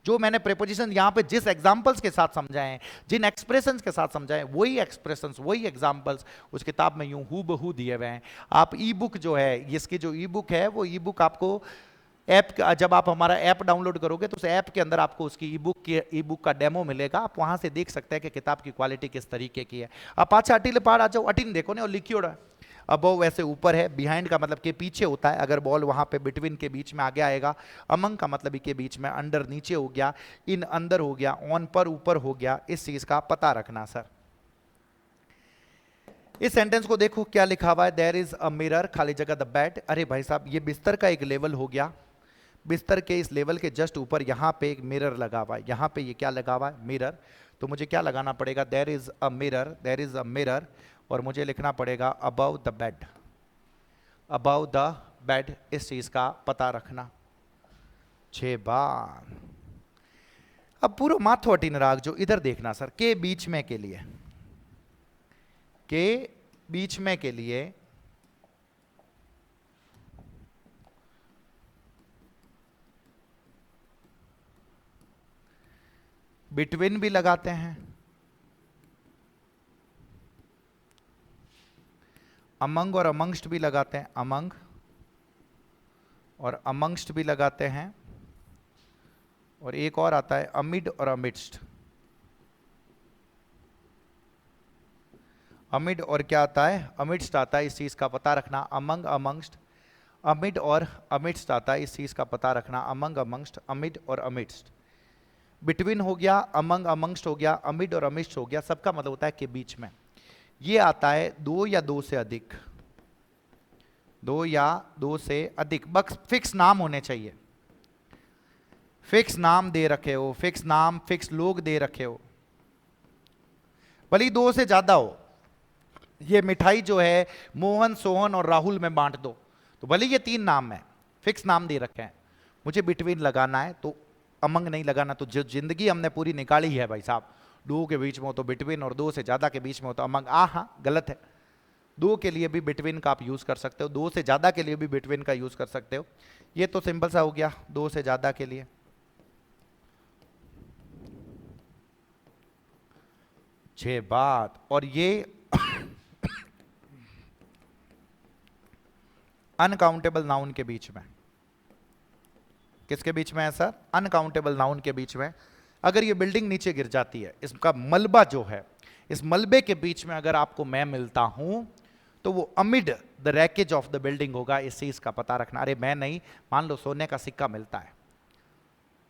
जो मैंने प्रीपोजिशन यहां पे जिस एग्जांपल्स के साथ समझाए हैं, जिन एक्सप्रेशंस के साथ समझाए, वही एक्सप्रेशंस वही एग्जांपल्स उस किताब में यूं हूबहू दिए हुए हैं। आप ई बुक जो है, इसकी जो ई बुक है वो ई बुक आपको ऐप, जब आप हमारा ऐप डाउनलोड करोगे तो उस ऐप के अंदर आपको उसकी ई बुक का डेमो मिलेगा, आप वहां से देख सकते हैं कि किताब की क्वालिटी किस तरीके की है। आप पाछा अटिल पाड़ आ जाओ, अटिन देखो ना और लिखियो रहा, अबव वैसे ऊपर है, बिहाइंड का मतलब के पीछे होता है, अगर बॉल वहां पे बिटवीन के बीच में आगे आएगा। अमंग का मतलब के बीच में, अंडर नीचे हो गया, इन अंदर हो गया, ऑन पर ऊपर हो गया, इस चीज का पता रखना सर। इस सेंटेंस को देखो क्या लिखा हुआ है, देयर इज अ मिरर, खाली जगह द बेड। अरे भाई साहब ये बिस्तर का एक लेवल हो गया, बिस्तर के इस लेवल के जस्ट ऊपर यहाँ पे एक मिरर लगा हुआ है, यहाँ पे ये क्या लगा हुआ है, मिरर। तो मुझे क्या लगाना पड़ेगा, there is a mirror, there is a mirror, और मुझे लिखना पड़ेगा above the bed, above the bed, इस चीज का पता रखना। 6 बार। अब पूरा माथो अटीन राग जो इधर देखना सर, के बीच में के लिए, के बीच में के लिए बिटवीन भी लगाते हैं, अमंग और अमंगस्ट भी लगाते हैं, अमंग और अमंगस्ट भी लगाते हैं, और एक और आता है अमिड और अमिडस्ट। अमिड और क्या आता है, अमिडस्ट आता है, इस चीज का पता रखना। अमंग अमंगस्ट, अमिड और अमिडस्ट आता है, इस चीज का पता रखना। अमंग अमंगस्ट, अमिड और अमिडस्ट। बिटवीन हो गया, अमंग अमंगस्ट हो गया, अमिड और अमिडस्ट हो गया, सबका मतलब होता है कि बीच में। ये आता है 2 या 2 से अधिक, 2 या 2 से अधिक, बस फिक्स नाम होने चाहिए। फिक्स नाम दे रखे हो, फिक्स नाम, फिक्स लोग दे रखे हो, भले 2 से ज्यादा हो। ये मिठाई जो है मोहन, सोहन और राहुल में बांट दो, तो भले ये 3 नाम है, फिक्स नाम दे रखे हैं, मुझे बिटवीन लगाना है, तो अमंग नहीं लगाना। तो जो जिंदगी हमने पूरी निकाली है भाई साहब, 2 के बीच में हो तो बिटवीन, और 2 से ज्यादा के बीच में हो तो अमंग। हाँ गलत है, 2 के लिए भी बिटवीन का आप यूज कर सकते हो, 2 से ज्यादा के लिए भी बिटवीन का यूज कर सकते हो। ये तो सिंपल सा हो गया 2 से ज्यादा के लिए। छह बात। और ये अनकाउंटेबल नाउन के बीच में, किसके बीच में है सर, अनकाउंटेबल नाउन के बीच में। अगर ये बिल्डिंग नीचे गिर जाती है, इसका मलबा जो है, इस मलबे के बीच में अगर आपको मैं मिलता हूं, तो वो amid the wreckage of the building होगा, इस चीज का पता रखना। अरे मैं नहीं, मान लो सोने का सिक्का मिलता है,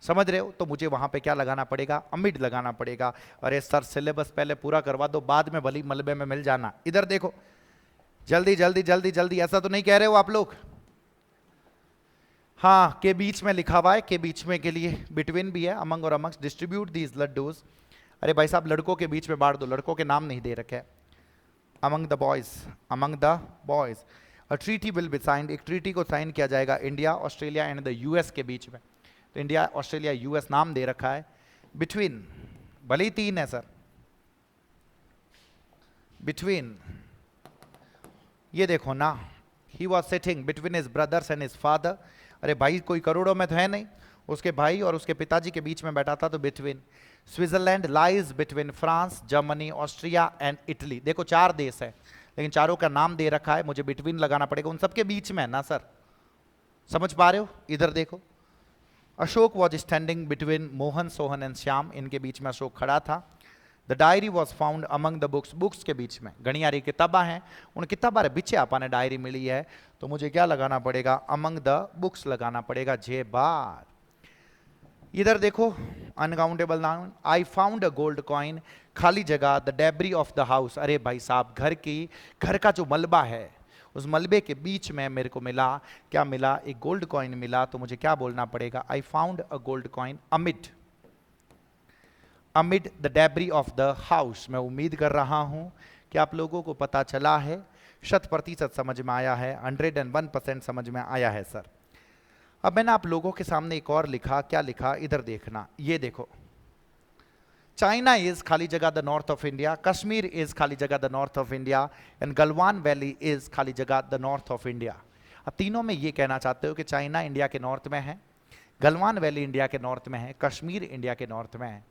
समझ रहे हो, तो मुझे वहां पे क्या लगाना पड़ेगा, अमिड लगाना पड़ेगा। अरे सर सिलेबस पहले पूरा करवा दो, बाद में भली मलबे में मिल जाना। इधर देखो, जल्दी जल्दी जल्दी जल्दी, ऐसा तो नहीं कह रहे हो आप लोग। हाँ, के बीच में लिखा हुआ है, के बीच में के लिए बिटवीन भी है, अमंग और अमंग्स। डिस्ट्रीब्यूट दीज लड्डूज, अरे भाई साहब लड़कों के बीच में बांट दो, लड़कों के नाम नहीं दे रखे। Among the boys, among the boys. A treaty will be signed, एक ट्रीटी को साइन किया जाएगा India, Australia and the US के बीच में। तो इंडिया, ऑस्ट्रेलिया, यूएस नाम दे रखा है। बिटवीन, भले ही 3 है सर, बिटवीन, ये देखो ना, he was sitting between his brothers and his father. अरे भाई कोई करोड़ों में तो है नहीं, उसके भाई और उसके पिताजी के बीच में बैठा था, तो between. Switzerland lies between France, Germany, Austria and Italy. देखो 4 देश है, लेकिन चारों का नाम दे रखा है, मुझे बिटवीन लगाना पड़ेगा, उन सबके बीच में है ना सर, समझ पा रहे हो। इधर देखो, Ashok was standing between Mohan, Sohan and Shyam, इनके बीच में अशोक खड़ा था। The diary was found among the books, books के बीच में घड़ियारी किताबा हैं, उन किताबा रे बिचे आपने डायरी मिली है, तो मुझे क्या लगाना पड़ेगा, अमंग द बुक्स लगाना पड़ेगा। 6 बार। इधर देखो, uncountable noun, I found a gold coin, खाली जगह, the debris of the house. अरे भाई साहब घर का जो मलबा है, उस मलबे के बीच में मेरे को मिला, क्या मिला, एक गोल्ड कॉइन मिला, तो मुझे क्या बोलना पड़ेगा, I found a gold coin amid, amid the debris of the house. मैं उम्मीद कर रहा हूं कि आप लोगों को पता चला है, 100% समझ में आया है, 101% समझ में आया है सर। अब मैंने आप लोगों के सामने एक और लिखा, क्या लिखा, इधर देखना, ये देखो, चाइना इज खाली जगह the north of India, Kashmir is खाली जगह the north of India, and Galwan valley is खाली जगह द नॉर्थ ऑफ इंडिया। अब तीनों में ये कहना चाहते हो कि चाइना इंडिया के नॉर्थ में है, गलवान वैली इंडिया के नॉर्थ में है, कश्मीर इंडिया के नॉर्थ में है।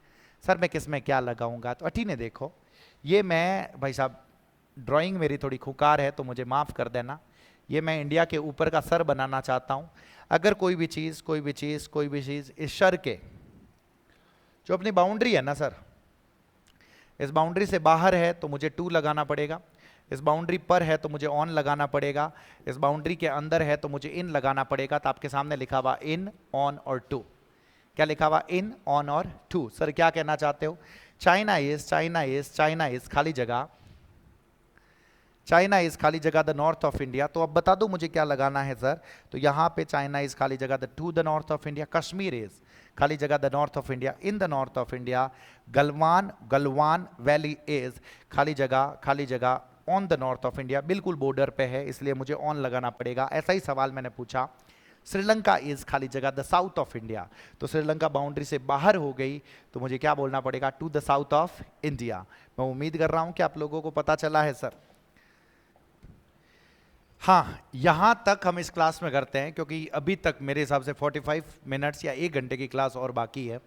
सर मैं किस में क्या लगाऊंगा, तो अठी ने देखो, ये मैं भाई साहब ड्राइंग मेरी थोड़ी खुकार है तो मुझे माफ़ कर देना, ये मैं इंडिया के ऊपर का सर बनाना चाहता हूँ। अगर कोई भी चीज़ इस सर के जो अपनी बाउंड्री है ना सर, इस बाउंड्री से बाहर है तो मुझे 2 लगाना पड़ेगा, इस बाउंड्री पर है तो मुझे ऑन लगाना पड़ेगा, इस बाउंड्री के अंदर है तो मुझे इन लगाना पड़ेगा। तो आपके सामने लिखा हुआ इन, ऑन और 2, क्या लिखा हुआ, इन, ऑन और 2। सर क्या कहना चाहते हो, चाइना इज खाली जगह, चाइना इज खाली जगह द नॉर्थ ऑफ इंडिया। तो अब बता दो मुझे क्या लगाना है सर, तो यहां पे चाइना इज खाली जगह to the north of India, Kashmir is खाली जगह the north of India, in the north of India, Galwan valley is खाली जगह on the north of India, बिल्कुल बॉर्डर पे है इसलिए मुझे ऑन लगाना पड़ेगा। ऐसा ही सवाल मैंने पूछा, श्रीलंका इज खाली जगह द साउथ ऑफ इंडिया, तो श्रीलंका बाउंड्री से बाहर हो गई तो मुझे क्या बोलना पड़ेगा, to the south of India. मैं उम्मीद कर रहा हूं कि आप लोगों को पता चला है सर। हाँ, यहां तक हम इस क्लास में करते हैं क्योंकि अभी तक मेरे हिसाब से 45 मिनट्स या 1 घंटे की क्लास और बाकी है।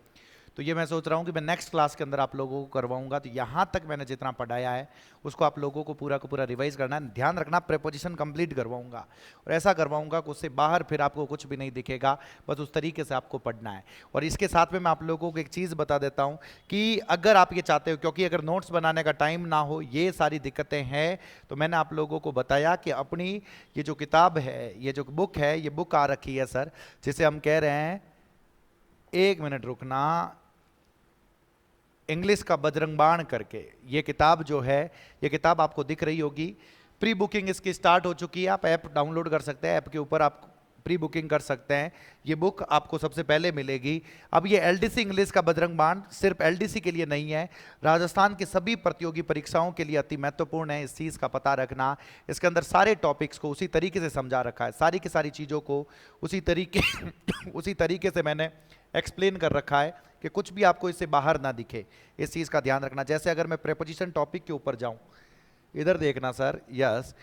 तो ये मैं सोच रहा हूँ कि मैं नेक्स्ट क्लास के अंदर आप लोगों को करवाऊंगा। तो यहाँ तक मैंने जितना पढ़ाया है उसको आप लोगों को पूरा का पूरा रिवाइज करना है। ध्यान रखना, प्रीपोजिशन कंप्लीट करवाऊंगा और ऐसा करवाऊंगा कि उससे बाहर फिर आपको कुछ भी नहीं दिखेगा, बस उस तरीके से आपको पढ़ना है। और इसके साथ में मैं आप लोगों को एक चीज़ बता देता हूँ कि अगर आप ये चाहते हो, क्योंकि अगर नोट्स बनाने का टाइम ना हो, ये सारी दिक्कतें हैं, तो मैंने आप लोगों को बताया कि अपनी ये जो किताब है, ये जो बुक है, ये बुक आ रखी है सर, जिसे हम कह रहे हैं, 1 मिनट रुकना, इंग्लिश का बजरंग बाण करके ये किताब जो है, ये किताब आपको दिख रही होगी। प्री बुकिंग इसकी स्टार्ट हो चुकी है, आप ऐप डाउनलोड कर सकते हैं, ऐप के ऊपर आप प्री बुकिंग कर सकते हैं। ये बुक आपको सबसे पहले मिलेगी। अब ये एलडीसी इंग्लिश का बजरंग बाण सिर्फ एलडीसी के लिए नहीं है, राजस्थान की सभी प्रतियोगी परीक्षाओं के लिए अति महत्वपूर्ण है, इस चीज़ का पता रखना। इसके अंदर सारे टॉपिक्स को उसी तरीके से समझा रखा है, सारी की सारी चीज़ों को उसी तरीके से मैंने एक्सप्लेन कर रखा है कि कुछ भी आपको इससे बाहर ना दिखे, इस चीज़ का ध्यान रखना। जैसे अगर मैं प्रीपोजिशन टॉपिक के ऊपर जाऊं, इधर देखना सर, यस,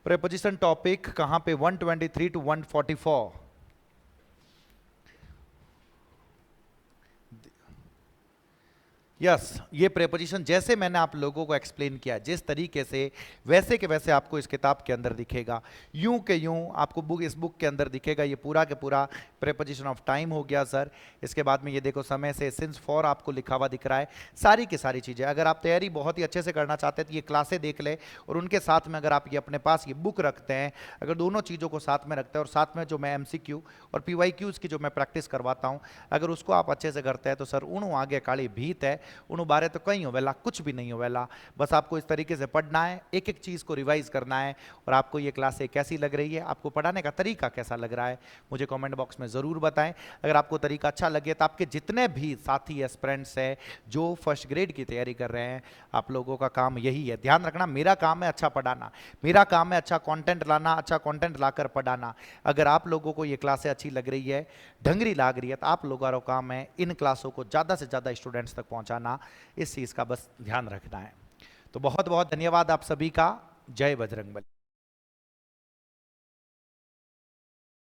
प्रीपोजिशन टॉपिक कहां पे, 123 टू 144। यस, ये प्रीपोजिशन जैसे मैंने आप लोगों को एक्सप्लेन किया, जिस तरीके से, वैसे के वैसे आपको इस किताब के अंदर दिखेगा, यूं के यूं आपको इस बुक के अंदर दिखेगा। ये पूरा के पूरा प्रीपोजिशन ऑफ टाइम हो गया सर। इसके बाद में ये देखो, समय से, सिंस, फॉर आपको लिखा हुआ दिख रहा है, सारी की सारी चीज़ें। अगर आप तैयारी बहुत ही अच्छे से करना चाहते हैं तो ये क्लासें देख ले, और उनके साथ में अगर आप ये अपने पास ये बुक रखते हैं, अगर दोनों चीज़ों को साथ में रखते हैं, और साथ में जो मैं MCQ और PYQs की जो मैं प्रैक्टिस करवाता हूँ, अगर उसको आप अच्छे से करते हैं तो सर उणु आगे काली भीत है, उन बारे तो कहीं हो वेला, कुछ भी नहीं हो वेला। बस आपको इस तरीके से पढ़ना है, एक एक चीज़ को रिवाइज करना है। और आपको ये क्लासें कैसी लग रही है, आपको पढ़ाने का तरीका कैसा लग रहा है, मुझे कमेंट बॉक्स में ज़रूर बताएं। अगर आपको तरीका अच्छा लगे तो आपके जितने भी साथी एस्पिरेंट्स हैं जो फर्स्ट ग्रेड की तैयारी कर रहे हैं, आप लोगों का काम यही है। ध्यान रखना, मेरा काम है अच्छा पढ़ाना, मेरा काम है अच्छा कंटेंट लाना, अच्छा कंटेंट लाकर पढ़ाना। अगर आप लोगों को ये क्लासें अच्छी लग रही है, ढंगरी लग रही है, तो आप लोगों का काम है इन क्लासों को ज़्यादा से ज़्यादा स्टूडेंट्स तक पहुँचाना। इस चीज़ का बस ध्यान रखना है। तो बहुत बहुत धन्यवाद आप सभी का। जय बजरंगबली।